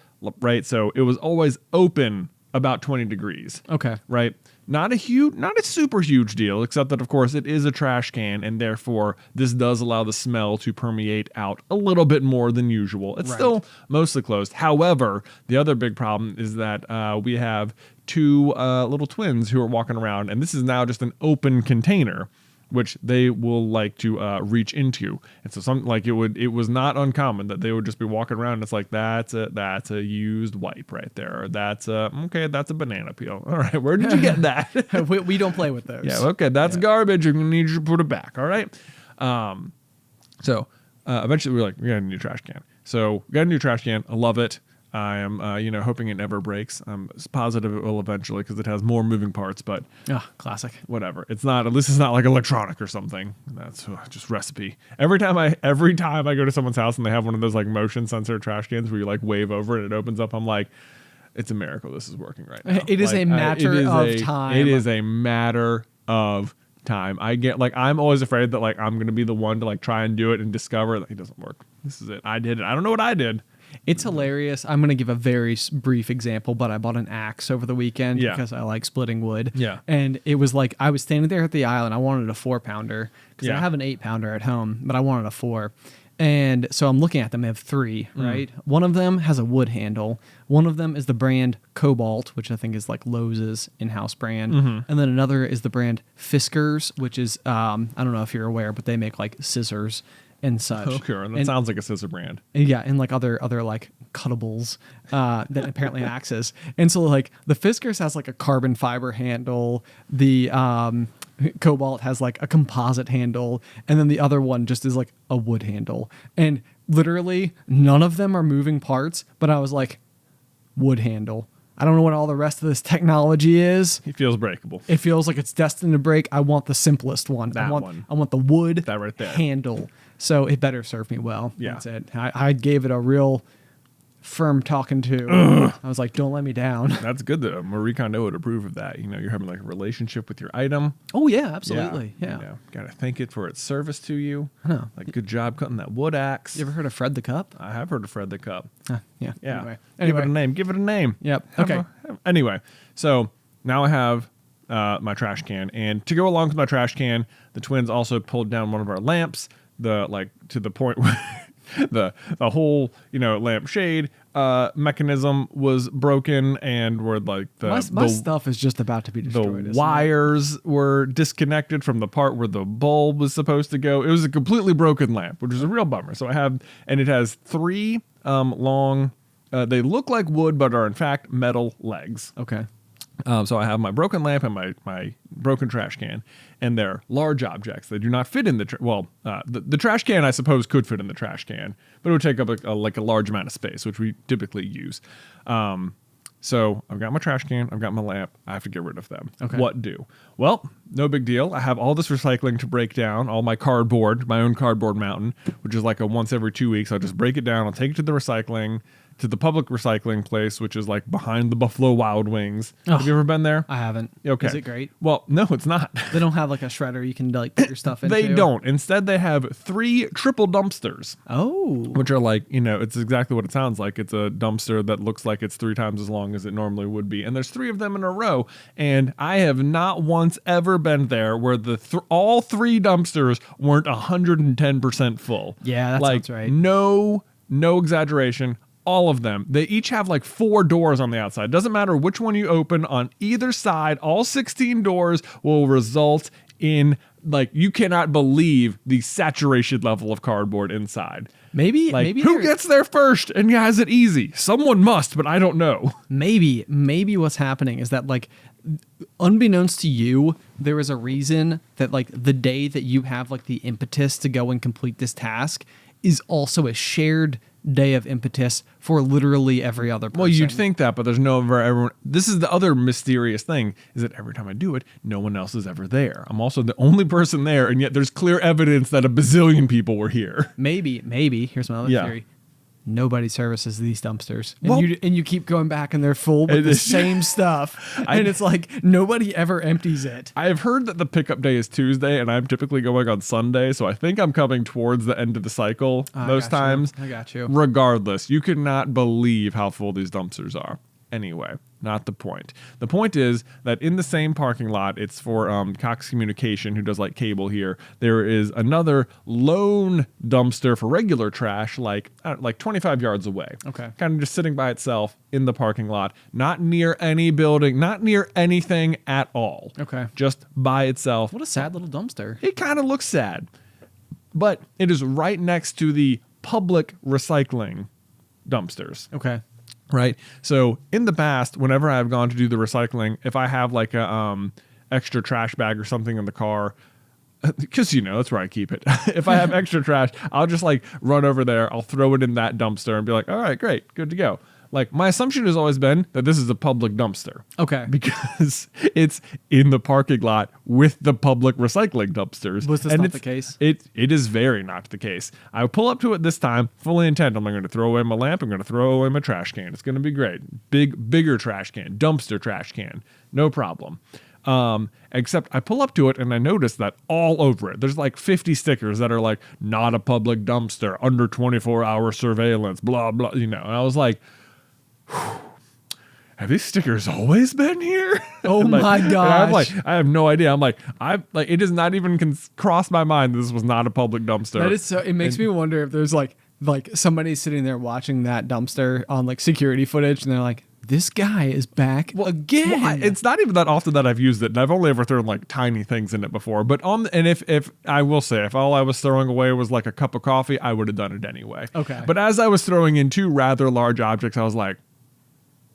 right? So it was always open about 20 degrees. Okay. Right? Not a super huge deal, except that of course it is a trash can, and therefore this does allow the smell to permeate out a little bit more than usual. It's still mostly closed. However, the other big problem is that we have two little twins who are walking around, and this is now just an open container, which they will like to reach into. And so it was not uncommon that they would just be walking around and it's like, that's a used wipe right there. Or that's a banana peel. All right, where did you get that? we don't play with those. Yeah, okay, that's garbage. You're gonna need you to put it back. All right. So eventually we got a new trash can. So we got a new trash can. I love it. I am, hoping it never breaks. I'm positive it will eventually because it has more moving parts, but classic. whatever. It's not, at least it's not like electronic or something. That's just recipe. Every time I go to someone's house and they have one of those like motion sensor trash cans where you like wave over it and it opens up, I'm like, it's a miracle this is working right now. It is a matter of time. It is a matter of time. I'm always afraid that like I'm going to be the one to like try and do it and discover that it doesn't work. This is it. I did it. I don't know what I did. It's hilarious. I'm going to give a very brief example, but I bought an axe over the weekend because I like splitting wood. Yeah. And it was like I was standing there at the aisle and I wanted a 4-pounder because I Yeah. have an 8-pounder at home, but I wanted a 4. And so I'm looking at them. They have 3, right? One of them has a wood handle. One of them is the brand Cobalt, which I think is like Lowe's in-house brand. And then another is the brand Fiskars, which is, I don't know if you're aware, but they make like scissors and such. Okay, and that sounds like a scissor brand. Yeah, and like other like cuttables that apparently axes. And so like the Fiskars has like a carbon fiber handle. The Cobalt has like a composite handle, and then the other one just is like a wood handle. And literally none of them are moving parts, but I was like, wood handle. I don't know what all the rest of this technology is. It feels breakable. It feels like it's destined to break. I want the simplest one. That I want one. I want the wood That right there. handle. So it better serve me well. Yeah. That's it. I gave it a real firm talking to. I was like, don't let me down. That's good though. Marie Kondo would approve of that. You're having like a relationship with your item. Oh yeah, absolutely. Yeah. Gotta thank it for its service to you. I know. Like, good job cutting that wood axe. You ever heard of Fred the Cup? I have heard of Fred the Cup. Yeah. Yeah. Anyway. Give it a name. Yep. Okay. Anyway, so now I have my trash can, and to go along with my trash can, the twins also pulled down one of our lamps. To the point where the whole lamp shade mechanism was broken, and were like My stuff is just about to be destroyed. the isn't it? wires were disconnected from the part where the bulb was supposed to go. It was a completely broken lamp, which is a real bummer. So it has 3 long. They look like wood, but are in fact metal legs. Okay. So I have my broken lamp and my broken trash can, and they're large objects. They do not fit in the the trash can, I suppose, could fit in the trash can, but it would take up a large amount of space, which we typically use. So I've got my trash can, I've got my lamp, I have to get rid of them. Okay. What do? Well, no big deal. I have all this recycling to break down, all my cardboard, my own cardboard mountain, which is like a once every 2 weeks. I'll just break it down, I'll take it to the public recycling place, which is like behind the Buffalo Wild Wings. Have you ever been there? I haven't. Okay. Is it great? Well, no, it's not. They don't have like a shredder you can like put your stuff into? They don't. Instead, they have 3 triple dumpsters. Oh. Which are like, it's exactly what it sounds like. It's a dumpster that looks like it's 3 times as long as it normally would be. And there's 3 of them in a row. And I have not once ever been there where all 3 dumpsters weren't 110% full. Yeah, that sounds right. No exaggeration. All of them. They each have like 4 doors on the outside. Doesn't matter which one you open on either side. All 16 doors will result in, like, you cannot believe the saturation level of cardboard inside. maybe who gets there first and has it easy? Someone must, but I don't know. Maybe what's happening is that like, unbeknownst to you, there is a reason that like the day that you have like the impetus to go and complete this task is also a shared day of impetus for literally every other person. Well, you'd think that, but there's no everyone. This is the other mysterious thing, is that every time I do it, no one else is ever there. I'm also the only person there, and yet there's clear evidence that a bazillion people were here. Maybe. Here's my other theory. Nobody services these dumpsters, and Well, you keep going back, and they're full with the same stuff, and it's like nobody ever empties it. I've heard that the pickup day is Tuesday, and I'm typically going on Sunday, so I think I'm coming towards the end of the cycle most times. I got you. Regardless, you cannot believe how full these dumpsters are. Anyway, not the point. The point is that in the same parking lot, it's for Cox Communication, who does like cable here. There is another lone dumpster for regular trash, like 25 yards away. Okay. Kind of just sitting by itself in the parking lot, not near any building, not near anything at all. Okay. Just by itself. What a sad little dumpster. It kind of looks sad, but it is right next to the public recycling dumpsters. Okay. Right. So in the past, whenever I've gone to do the recycling, if I have like a extra trash bag or something in the car, because that's where I keep it. If I have extra trash, I'll just like run over there. I'll throw it in that dumpster and be like, all right, great, good to go. Like my assumption has always been that this is a public dumpster. Okay. Because it's in the parking lot with the public recycling dumpsters. Was this not the case? It is very not the case. I pull up to it this time, fully intent. I'm going to throw away my lamp. I'm going to throw away my trash can. It's going to be great. Bigger trash can, dumpster trash can. No problem. Except I pull up to it and I notice that all over it, there's like 50 stickers that are like, not a public dumpster, under 24-hour surveillance, blah, blah, and I was like, have these stickers always been here? Oh my gosh. I have no idea. It does not even cross my mind that this was not a public dumpster. That is so, it makes me wonder if there's like somebody sitting there watching that dumpster on like security footage and they're like, this guy is back again. Well, it's not even that often that I've used it, and I've only ever thrown like tiny things in it before. But if I will say, if all I was throwing away was like a cup of coffee, I would have done it anyway. Okay. But as I was throwing in two rather large objects, I was like,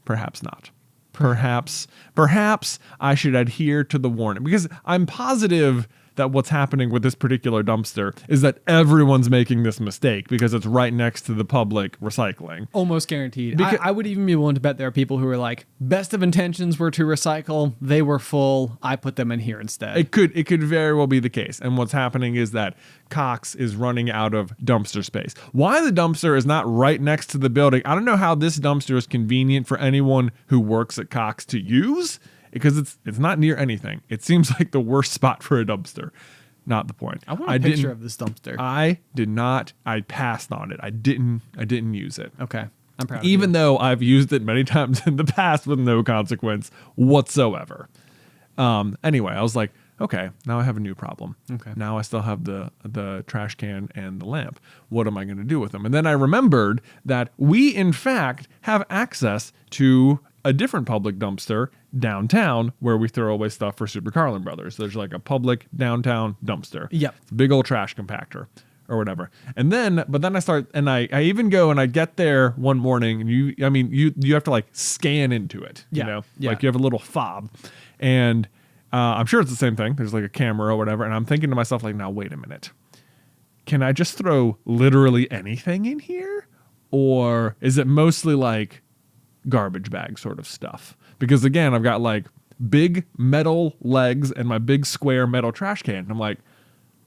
perhaps not. Perhaps I should adhere to the warning, because I'm positive that what's happening with this particular dumpster is that everyone's making this mistake because it's right next to the public recycling. Almost guaranteed. I would even be willing to bet there are people who are like, best of intentions were to recycle. They were full. I put them in here instead. It could very well be the case. And what's happening is that Cox is running out of dumpster space. Why the dumpster is not right next to the building, I don't know how this dumpster is convenient for anyone who works at Cox to use, because it's not near anything. It seems like the worst spot for a dumpster. Not the point. I want a picture of this dumpster. I did not. I passed on it. I didn't use it. Okay. I'm proud of Even you. though I've used it many times in the past with no consequence whatsoever. Anyway, I was like, okay, now I have a new problem. Okay. Now I still have the trash can and the lamp. What am I going to do with them? And then I remembered that we, in fact, have access to a different public dumpster downtown where we throw away stuff for Super Carlin Brothers. There's like a public downtown dumpster. Yep. It's a big old trash compactor or whatever. And then I start, and I even go and I get there one morning, and you have to like scan into it, Yeah. like you have a little fob, and I'm sure it's the same thing. There's like a camera or whatever. And I'm thinking to myself, like, now wait a minute. Can I just throw literally anything in here? Or is it mostly like garbage bag sort of stuff? Because again, I've got like big metal legs and my big square metal trash can. And I'm like,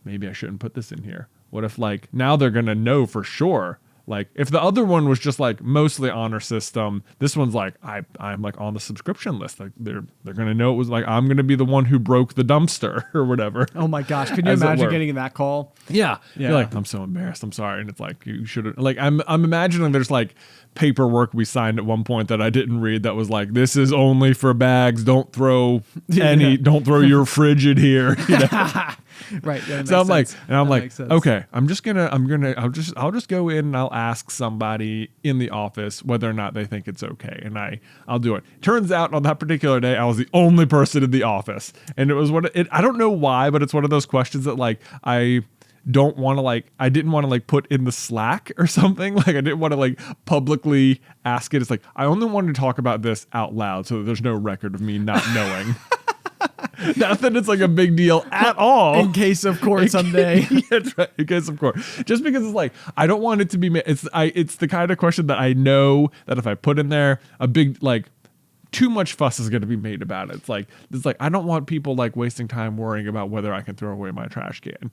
maybe I shouldn't put this in here. What if like now they're going to know for sure? Like if the other one was just like mostly honor system, this one's like I'm like on the subscription list. Like they're going to know it was like I'm going to be the one who broke the dumpster or whatever. Oh my gosh, can you imagine getting that call? Yeah. You're like, I'm so embarrassed. I'm sorry. And it's like you should have, like I'm imagining there's like paperwork we signed at one point that I didn't read that was like, this is only for bags. Don't throw don't throw your fridge in here. Right. Yeah, so I'm sense. like, and I'm that like, okay, I'll just go in and I'll ask somebody in the office whether or not they think it's okay. And I'll do it. Turns out on that particular day, I was the only person in the office. And it was I don't know why, but it's one of those questions that like don't want to like, I didn't want to like put in the Slack or something. Like I didn't want to like publicly ask it. It's like, I only wanted to talk about this out loud so that there's no record of me not knowing. Not that it's like a big deal at all. In case of court someday. Yeah, that's right. In case of court. Just because it's like, I don't want it to be, it's the kind of question that I know that if I put in there a big, like, too much fuss is going to be made about it. It's like I don't want people like wasting time worrying about whether I can throw away my trash can.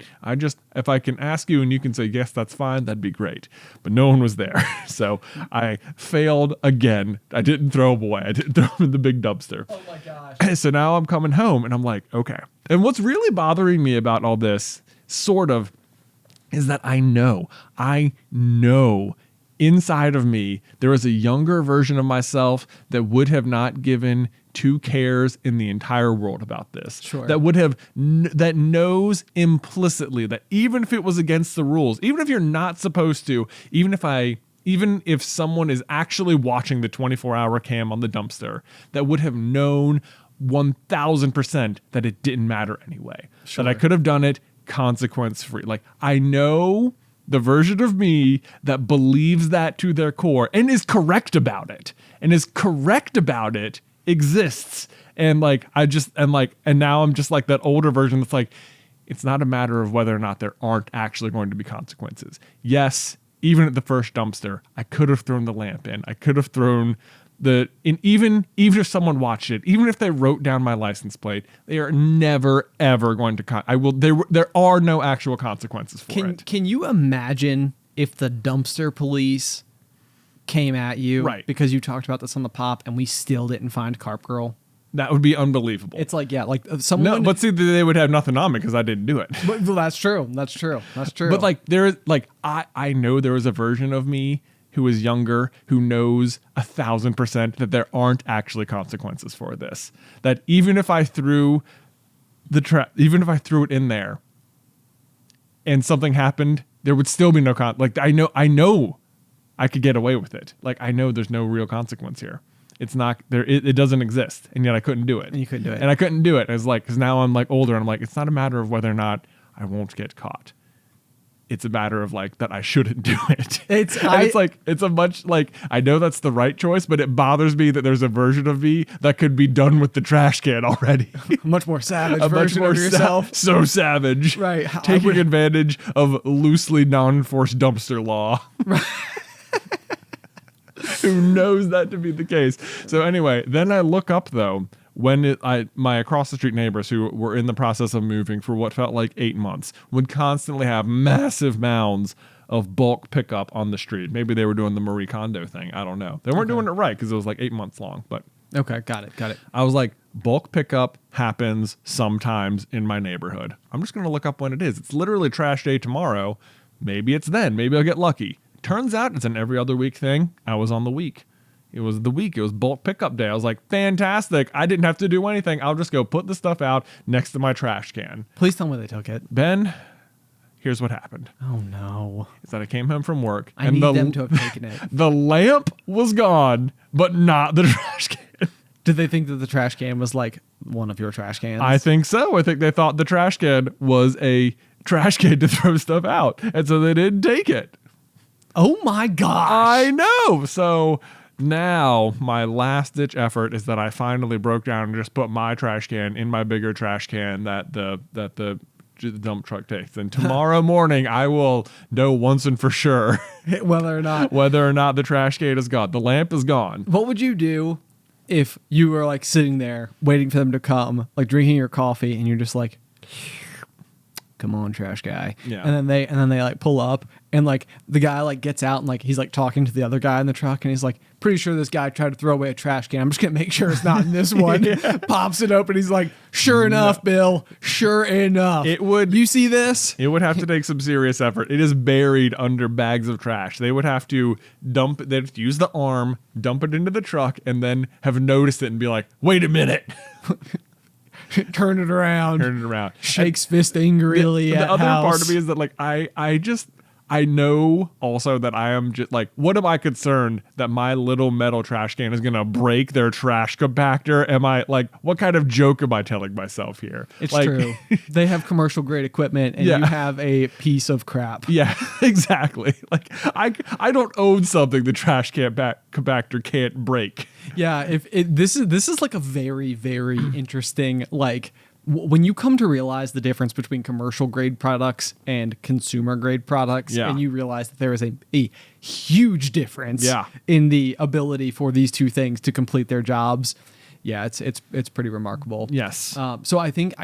If I can ask you and you can say yes, that's fine, that'd be great. But no one was there, so I failed again. I didn't throw them away. I didn't throw them in the big dumpster. Oh my gosh! So now I'm coming home and I'm like, okay. And what's really bothering me about all this, sort of, is that I know. Inside of me, there is a younger version of myself that would have not given two cares in the entire world about this. Sure. That would have, that knows implicitly that even if it was against the rules, even if you're not supposed to, even if someone is actually watching the 24-hour cam on the dumpster, that would have known 1,000% that it didn't matter anyway. Sure. That I could have done it consequence-free. Like, I know the version of me that believes that to their core and is correct about it exists. And like, and now I'm just like that older version that's like, it's not a matter of whether or not there aren't actually going to be consequences. Yes, even at the first dumpster, I could have thrown the lamp in. I could have thrown even if someone watched it, even if they wrote down my license plate, they are never ever going to. There are no actual consequences for it. Can you imagine if the dumpster police came at you, right, because you talked about this on the pop, and we still didn't find Carp Girl? That would be unbelievable. It's like, yeah, like someone. No, but see, they would have nothing on me because I didn't do it. Well, that's true. That's true. But like, there is like, I know there is a version of me who is younger, who knows 1,000% that there aren't actually consequences for this. That even if I threw it in there and something happened, there would still be no like, I know I could get away with it. Like, I know there's no real consequence here. It's not there. It doesn't exist. And yet I couldn't do it. And you couldn't do it. And I couldn't do it. It's like, cause now I'm like older and I'm like, it's not a matter of whether or not I won't get caught. It's a matter of like that I shouldn't do it. It's a much like, I know that's the right choice, but it bothers me that there's a version of me that could be done with the trash can already. A much more savage version of yourself. So savage. Right. Taking advantage of loosely non-enforced dumpster law. Right. Who knows that to be the case? So anyway, then I look up though, when my across the street neighbors who were in the process of moving for what felt like 8 months would constantly have massive mounds of bulk pickup on the street. Maybe they were doing the Marie Kondo thing. I don't know. They weren't doing it right because it was like 8 months long. But okay, got it. I was like, bulk pickup happens sometimes in my neighborhood. I'm just going to look up when it is. It's literally trash day tomorrow. Maybe it's then. Maybe I'll get lucky. Turns out it's an every other week thing. I was on the week. It was the week. It was bulk pickup day. I was like, fantastic. I didn't have to do anything. I'll just go put the stuff out next to my trash can. Please tell me they took it. Ben, here's what happened. Oh, no. Is that I came home from work. I need them to have taken it. The lamp was gone, but not the trash can. Did they think that the trash can was like one of your trash cans? I think so. I think they thought the trash can was a trash can to throw stuff out. And so they didn't take it. Oh, my gosh. I know. So now my last ditch effort is that I finally broke down and just put my trash can in my bigger trash can that the dump truck takes. And tomorrow morning I will know once and for sure whether or not the trash can is gone. The lamp is gone. What would you do if you were like sitting there waiting for them to come, like drinking your coffee, and you're just like, come on, trash guy. Yeah. And then they like pull up, and like the guy like gets out, and like he's like talking to the other guy in the truck, and he's like, pretty sure this guy tried to throw away a trash can. I'm just gonna make sure it's not in this one. Yeah. Pops it open. He's like, sure enough, Bill. Sure enough. It would. You see this? It would have to take some serious effort. It is buried under bags of trash. They would have to dump. They'd have to use the arm, dump it into the truck, and then have noticed it and be like, wait a minute. Turn it around. Shakes fist angrily. The other part of me is that like I I know also that I am just like, what am I concerned that my little metal trash can is going to break their trash compactor? Am I like, what kind of joke am I telling myself here? It's like, true. They have commercial grade equipment and Yeah. you have a piece of crap. Yeah, exactly. Like I don't own something the trash can compactor can't break. Yeah, this is like a very, very interesting, like when you come to realize the difference between commercial grade products and consumer grade products, Yeah. and you realize that there is a huge difference Yeah. in the ability for these two things to complete their jobs. Yeah, it's pretty remarkable. Yes. So I think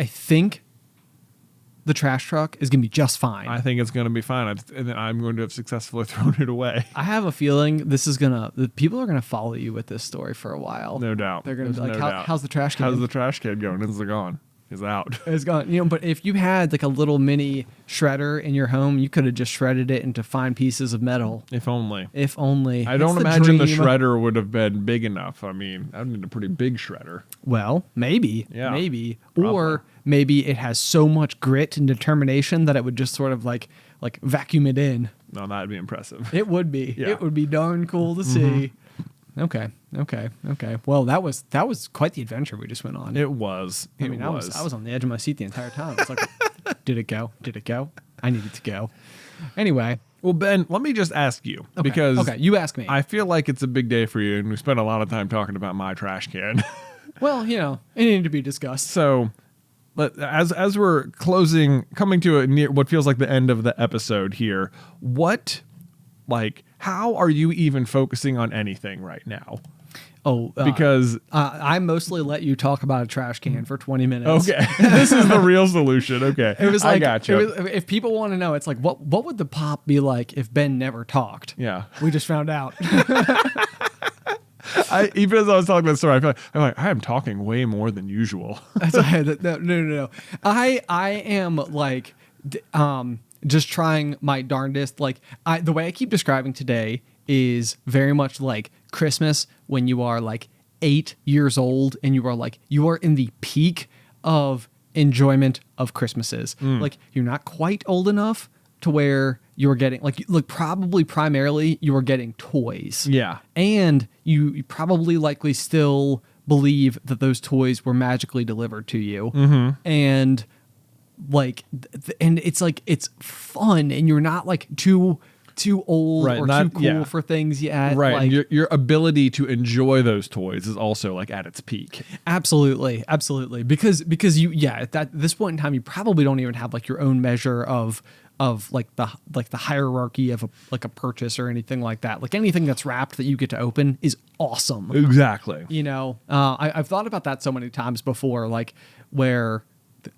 the trash truck is gonna be just fine. I think it's going to be fine. And then I'm going to have successfully thrown it away. I have a feeling the people are gonna follow you with this story for a while. No doubt. They're gonna be There's like, no doubt. how's the trash can? How's the trash can going? It's gone. It's out. It's gone. But if you had like a little mini shredder in your home, you could have just shredded it into fine pieces of metal. If only. If only. I don't It's imagine the dream. shredder would have been big enough. I mean, I would need a pretty big shredder. Well, maybe. Yeah, Maybe. probably. Or maybe it has so much grit and determination that it would just sort of like vacuum it in. No, that'd be impressive. It would be. Yeah. It would be darn cool to see. Okay. Well, that was quite the adventure we just went on. It was. I mean, I was on the edge of my seat the entire time. It's like, did it go? Did it go? I needed to go. Anyway. Well, Ben, let me just ask you because you ask me. I feel like it's a big day for you, and we spent a lot of time talking about my trash can. Well, it needed to be discussed. So, as we're coming to near what feels like the end of the episode here, how are you even focusing on anything right now? Oh, Because I mostly let you talk about a trash can for 20 minutes. okay, this is the real solution. Okay, It was like, I gotcha. if people want to know, it's like, what would the pop be like if Ben never talked? Yeah. We just found out. Even as I was talking about the story, I am talking way more than usual. No. I am like, just trying my darndest. Like the way I keep describing today is very much like Christmas when you are like 8 years old and you are in the peak of enjoyment of Christmases. Like you're not quite old enough to where you're getting probably primarily you are getting toys. Yeah. And you probably likely still believe that those toys were magically delivered to you. Mm-hmm. And and it's like it's fun and you're not like too old or too cool for things yet. Right. Like, And your ability to enjoy those toys is also like at its peak. Absolutely. Because at this point in time you probably don't even have like your own measure of like the hierarchy of a purchase or anything like that. Like anything that's wrapped that you get to open is awesome. Exactly. I've thought about that so many times before, like where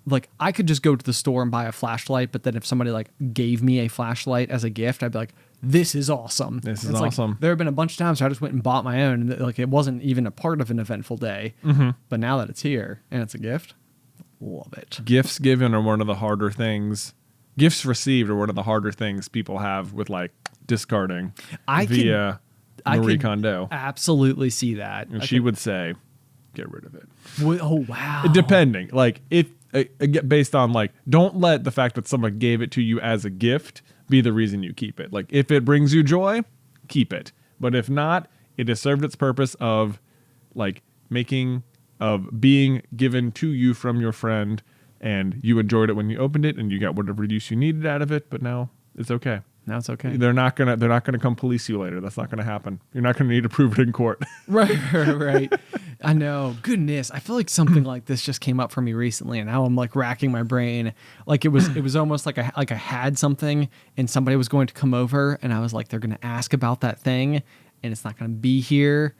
like I could just go to the store and buy a flashlight, but then if somebody like gave me a flashlight as a gift, I'd be like, this is awesome. This is It's awesome. Like, there have been a bunch of times where I just went and bought my own and like it wasn't even a part of an eventful day. Mm-hmm. But now that it's here and it's a gift, love it. Gifts given are one of the harder things. Gifts received are one of the harder things people have with like discarding via Marie Kondo. Absolutely see that. And she would say, get rid of it. Oh, wow. Depending. Like if based on like, don't let the fact that someone gave it to you as a gift be the reason you keep it. Like if it brings you joy, keep it. But if not, it has served its purpose of like being given to you from your friend, and you enjoyed it when you opened it and you got whatever use you needed out of it, but now it's okay. Now it's okay. They're not gonna come police you later. That's not gonna happen. You're not gonna need to prove it in court. Right. I know. Goodness, I feel like something like this just came up for me recently, and now I'm like racking my brain. Like it was almost like I had something, and somebody was going to come over, and I was like, they're gonna ask about that thing, and it's not gonna be here.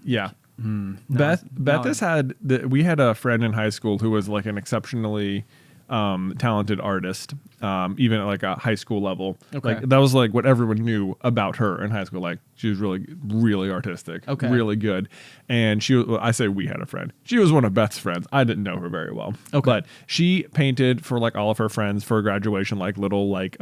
Yeah. Beth we had a friend in high school who was like an exceptionally talented artist, even at like a high school level. Okay. Like that was like what everyone knew about her in high school. Like she was really, really artistic. Okay. Really good. And I say we had a friend. She was one of Beth's friends. I didn't know her very well. Okay. But she painted for like all of her friends for graduation, like little like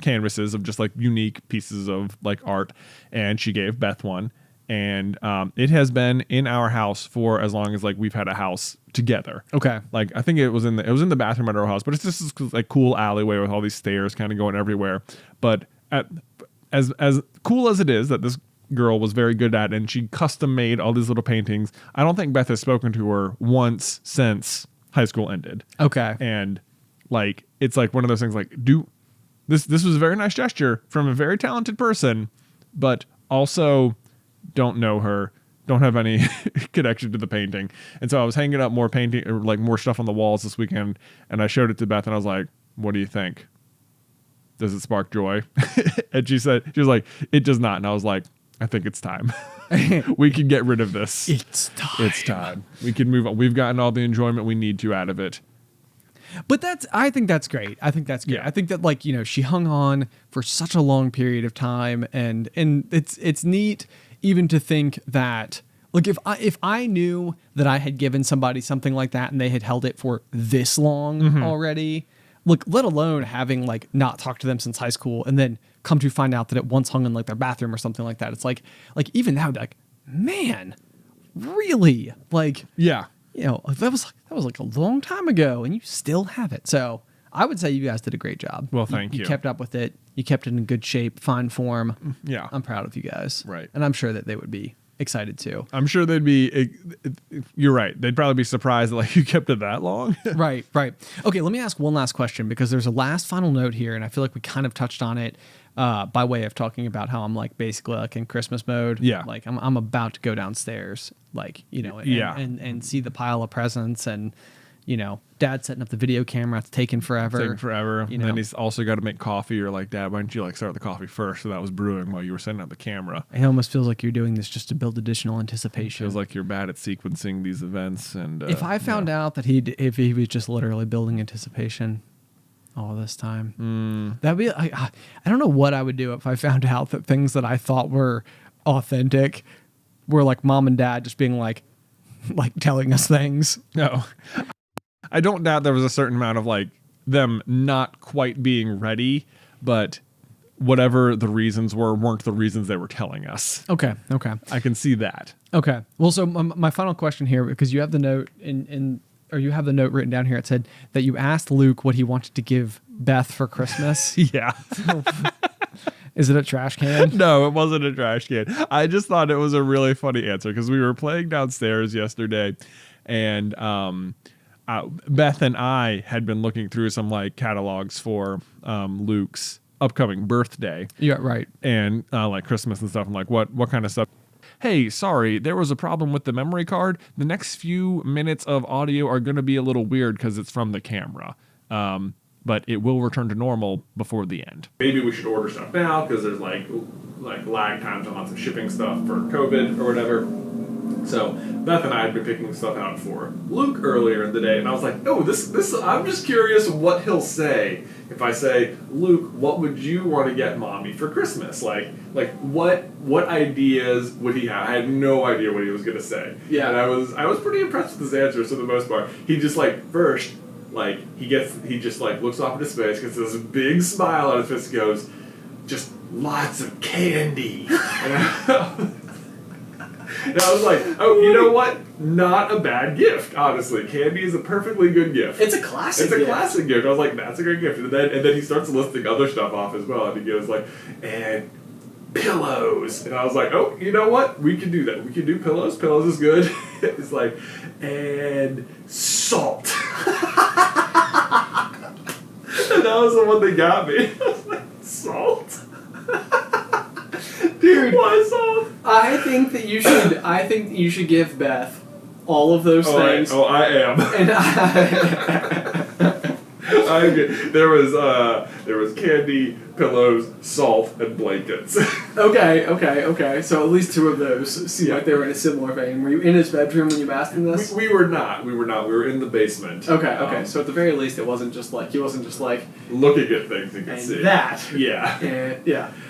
canvases of just like unique pieces of like art. And she gave Beth one. And it has been in our house for as long as like we've had a house together. Okay. Like I think it was in the bathroom at our house, but it's just this like cool alleyway with all these stairs kind of going everywhere. But as cool as it is that this girl was very good at, and she custom made all these little paintings, I don't think Beth has spoken to her once since high school ended. Okay. And like, it's like one of those things like, this was a very nice gesture from a very talented person, but also don't know her, don't have any connection to the painting. And so I was hanging up more painting, or like more stuff on the walls this weekend, and I showed it to Beth, and I was like, what do you think? Does it spark joy? And she was like, it does not. And I was like, I think it's time. We can get rid of this. It's time. It's time. We can move on. We've gotten all the enjoyment we need to out of it. But I think that's great. I think that's good. Yeah. I think that, like, you know, she hung on for such a long period of time, and it's neat even to think that, like, if I knew that I had given somebody something like that and they had held it for this long already, look, let alone having like not talked to them since high school and then come to find out that it once hung in like their bathroom or something like that. It's like even that would be like, man, really? Like, Yeah. you know, that was like a long time ago and you still have it. So I would say you guys did a great job. Well, thank you. You kept up with it. You kept it in good shape, fine form. Yeah. I'm proud of you guys. Right. And I'm sure that they would be excited too. I'm sure they'd be, you're right. They'd probably be surprised that like you kept it that long. Right. Okay, let me ask one last question, because there's a last final note here, and I feel like we kind of touched on it by way of talking about how I'm like basically like in Christmas mode. Yeah. Like I'm about to go downstairs, like, you know, and see the pile of presents, and, you know, Dad setting up the video camera. It's taking forever. And then he's also got to make coffee. You're like, Dad, why don't you like start the coffee first? So that was brewing while you were setting up the camera. It almost feels like you're doing this just to build additional anticipation. It feels like you're bad at sequencing these events. And if I found out that if he was just literally building anticipation all this time, that'd be I don't know what I would do if I found out that things that I thought were authentic were like Mom and Dad just being like telling us things. No. I don't doubt there was a certain amount of like them not quite being ready, but whatever the reasons weren't the reasons they were telling us. Okay. I can see that. Okay. Well, so my final question here, because you have the note or you have the note written down here. It said that you asked Luke what he wanted to give Beth for Christmas. Yeah. Is it a trash can? No, it wasn't a trash can. I just thought it was a really funny answer because we were playing downstairs yesterday, and Beth and I had been looking through some like catalogs for Luke's upcoming birthday. Yeah, right. And like Christmas and stuff. I'm like, what kind of stuff? Hey, sorry, there was a problem with the memory card. The next few minutes of audio are going to be a little weird because it's from the camera. But it will return to normal before the end. Maybe we should order stuff now because there's like lag times on lots of shipping stuff for COVID or whatever. So Beth and I had been picking stuff out for Luke earlier in the day, and I was like, oh, this I'm just curious what he'll say if I say, Luke, what would you want to get Mommy for Christmas? Like what ideas would he have? I had no idea what he was gonna say. Yeah. And I was pretty impressed with his answers for the most part. He just like first, like he just like looks off into space, gets this big smile on his face, and goes, just lots of candy. And I was like, oh, you know what? Not a bad gift, honestly. Candy is a perfectly good gift. It's a classic gift. Classic gift. I was like, that's a great gift. And then he starts listing other stuff off as well. And he goes like, and pillows. And I was like, oh, you know what? We can do that. We can do pillows. Pillows is good. It's like, and salt. And that was the one that got me. I was like, salt? Dude, why salt? I think that you should give Beth all of those things. I am. And There was candy, pillows, salt, and blankets. Okay. So at least two of those seem like they were in a similar vein. Were you in his bedroom when you asked him this? We were not. We were in the basement. Okay. So at the very least, it wasn't just like he wasn't just like looking at things you can see. That. Yeah. And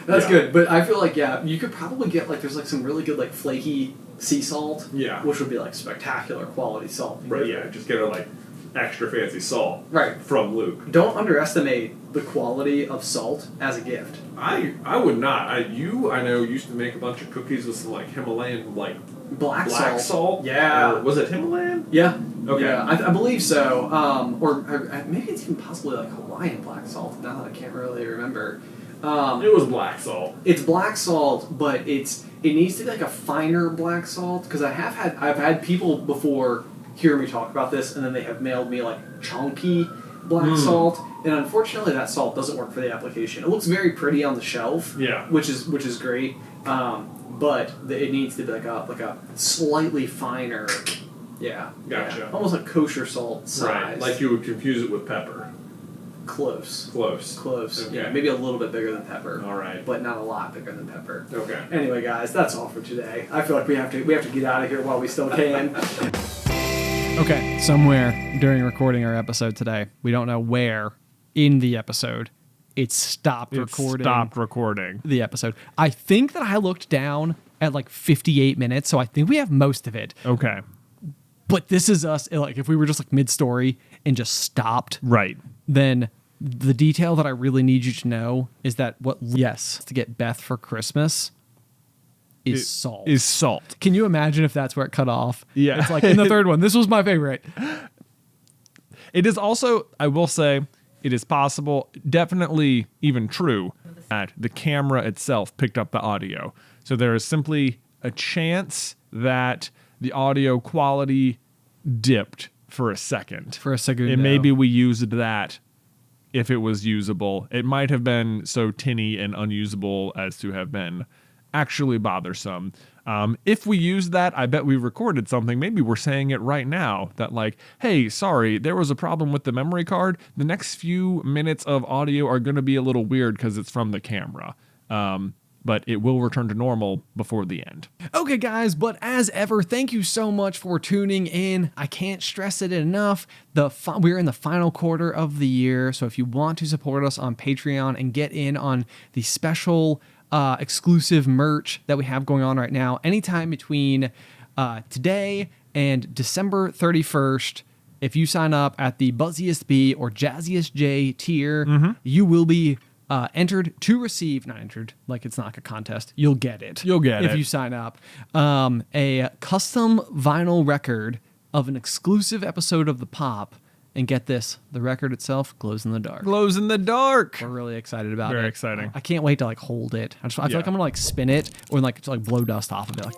that's good. But I feel like you could probably get like there's like some really good like flaky sea salt. Yeah. Which would be like spectacular quality salt. Right. Yeah. Just get a like extra fancy salt. Right. From Luke. Don't underestimate the quality of salt as a gift. I would not. I know used to make a bunch of cookies with some like Himalayan like black salt. Yeah. Or was it Himalayan? Yeah. Okay. Yeah, I believe so. Or maybe it's even possibly like Hawaiian black salt. Now that I can't really remember. It was black salt. It's black salt, but it needs to be like a finer black salt, because I've had people before hear me talk about this, and then they have mailed me like chunky black salt, and unfortunately that salt doesn't work for the application. It looks very pretty on the shelf, which is great, but it needs to be like a slightly finer, Gotcha. almost like kosher salt size. Right, like you would confuse it with pepper. Close. Okay. Yeah, maybe a little bit bigger than pepper. All right, but not a lot bigger than pepper. Okay. Anyway, guys, that's all for today. I feel like we have to get out of here while we still can. Okay, somewhere during recording our episode today, we don't know where in the episode, it stopped recording the episode. I think that I looked down at like 58 minutes, so I think we have most of it. Okay. But this is us, like if we were just like mid-story and just stopped, Right. then the detail that I really need you to know is that to get Beth for Christmas is salt. Is salt. Can you imagine if that's where it cut off? Yeah. It's like in the third one. This was my favorite. It is also, I will say, it is possible, definitely even true, that the camera itself picked up the audio. So there is simply a chance that the audio quality dipped for a second. And maybe we used that if it was usable. It might have been so tinny and unusable as to have been actually bothersome. If we used that, I bet we recorded something. Maybe we're saying it right now that like, hey, sorry, there was a problem with the memory card. The next few minutes of audio are going to be a little weird because it's from the camera. But it will return to normal before the end. Okay, guys, but as ever, thank you so much for tuning in. I can't stress it enough. We're in the final quarter of the year, so if you want to support us on Patreon and get in on the special exclusive merch that we have going on right now, anytime between today and December 31st, if you sign up at the Buzziest B or Jazziest J tier, you will be entered to receive, not entered, like it's not like a contest. You'll get it. If you sign up. A custom vinyl record of an exclusive episode of The Pop. And get this, the record itself glows in the dark. Glows in the dark. We're really excited about it. Very exciting. I can't wait to like hold it. I feel like I'm gonna like spin it or like to like blow dust off of it. Like,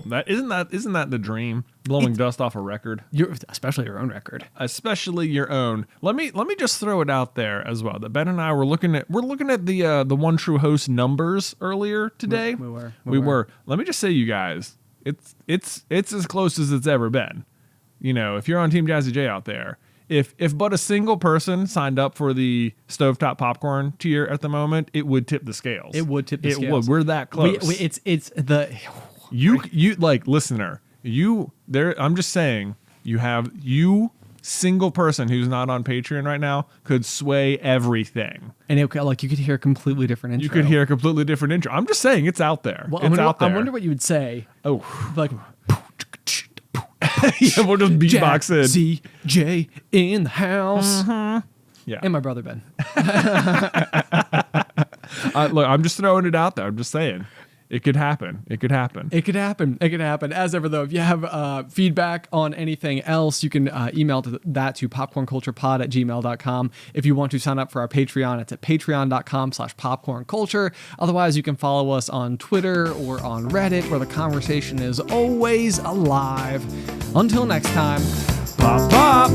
that isn't that the dream? Blowing dust off a record, especially your own record, especially your own. Let me just throw it out there as well. That Ben and I were looking at the One True Host numbers earlier today. We were. Let me just say, you guys, it's as close as it's ever been. You know, if you're on Team Jazzy J out there, if but a single person signed up for the Stovetop Popcorn tier at the moment, it would tip the scales. It would tip the scales. It would. We're that close. You like listener. I'm just saying, you single person who's not on Patreon right now could sway everything. And you could hear a completely different intro. You could hear a completely different intro. I'm just saying, it's out there. Well, it's out there. I wonder what you would say. Oh, like. Yeah, we'll just beatbox in. CJ in the house. Yeah. And my brother Ben. Look, I'm just throwing it out there. I'm just saying. It could happen. It could happen. As ever, though, if you have feedback on anything else, you can email that to popcornculturepod@gmail.com. If you want to sign up for our Patreon, it's at patreon.com/popcornculture. Otherwise, you can follow us on Twitter or on Reddit, where the conversation is always alive. Until next time, pop, pop.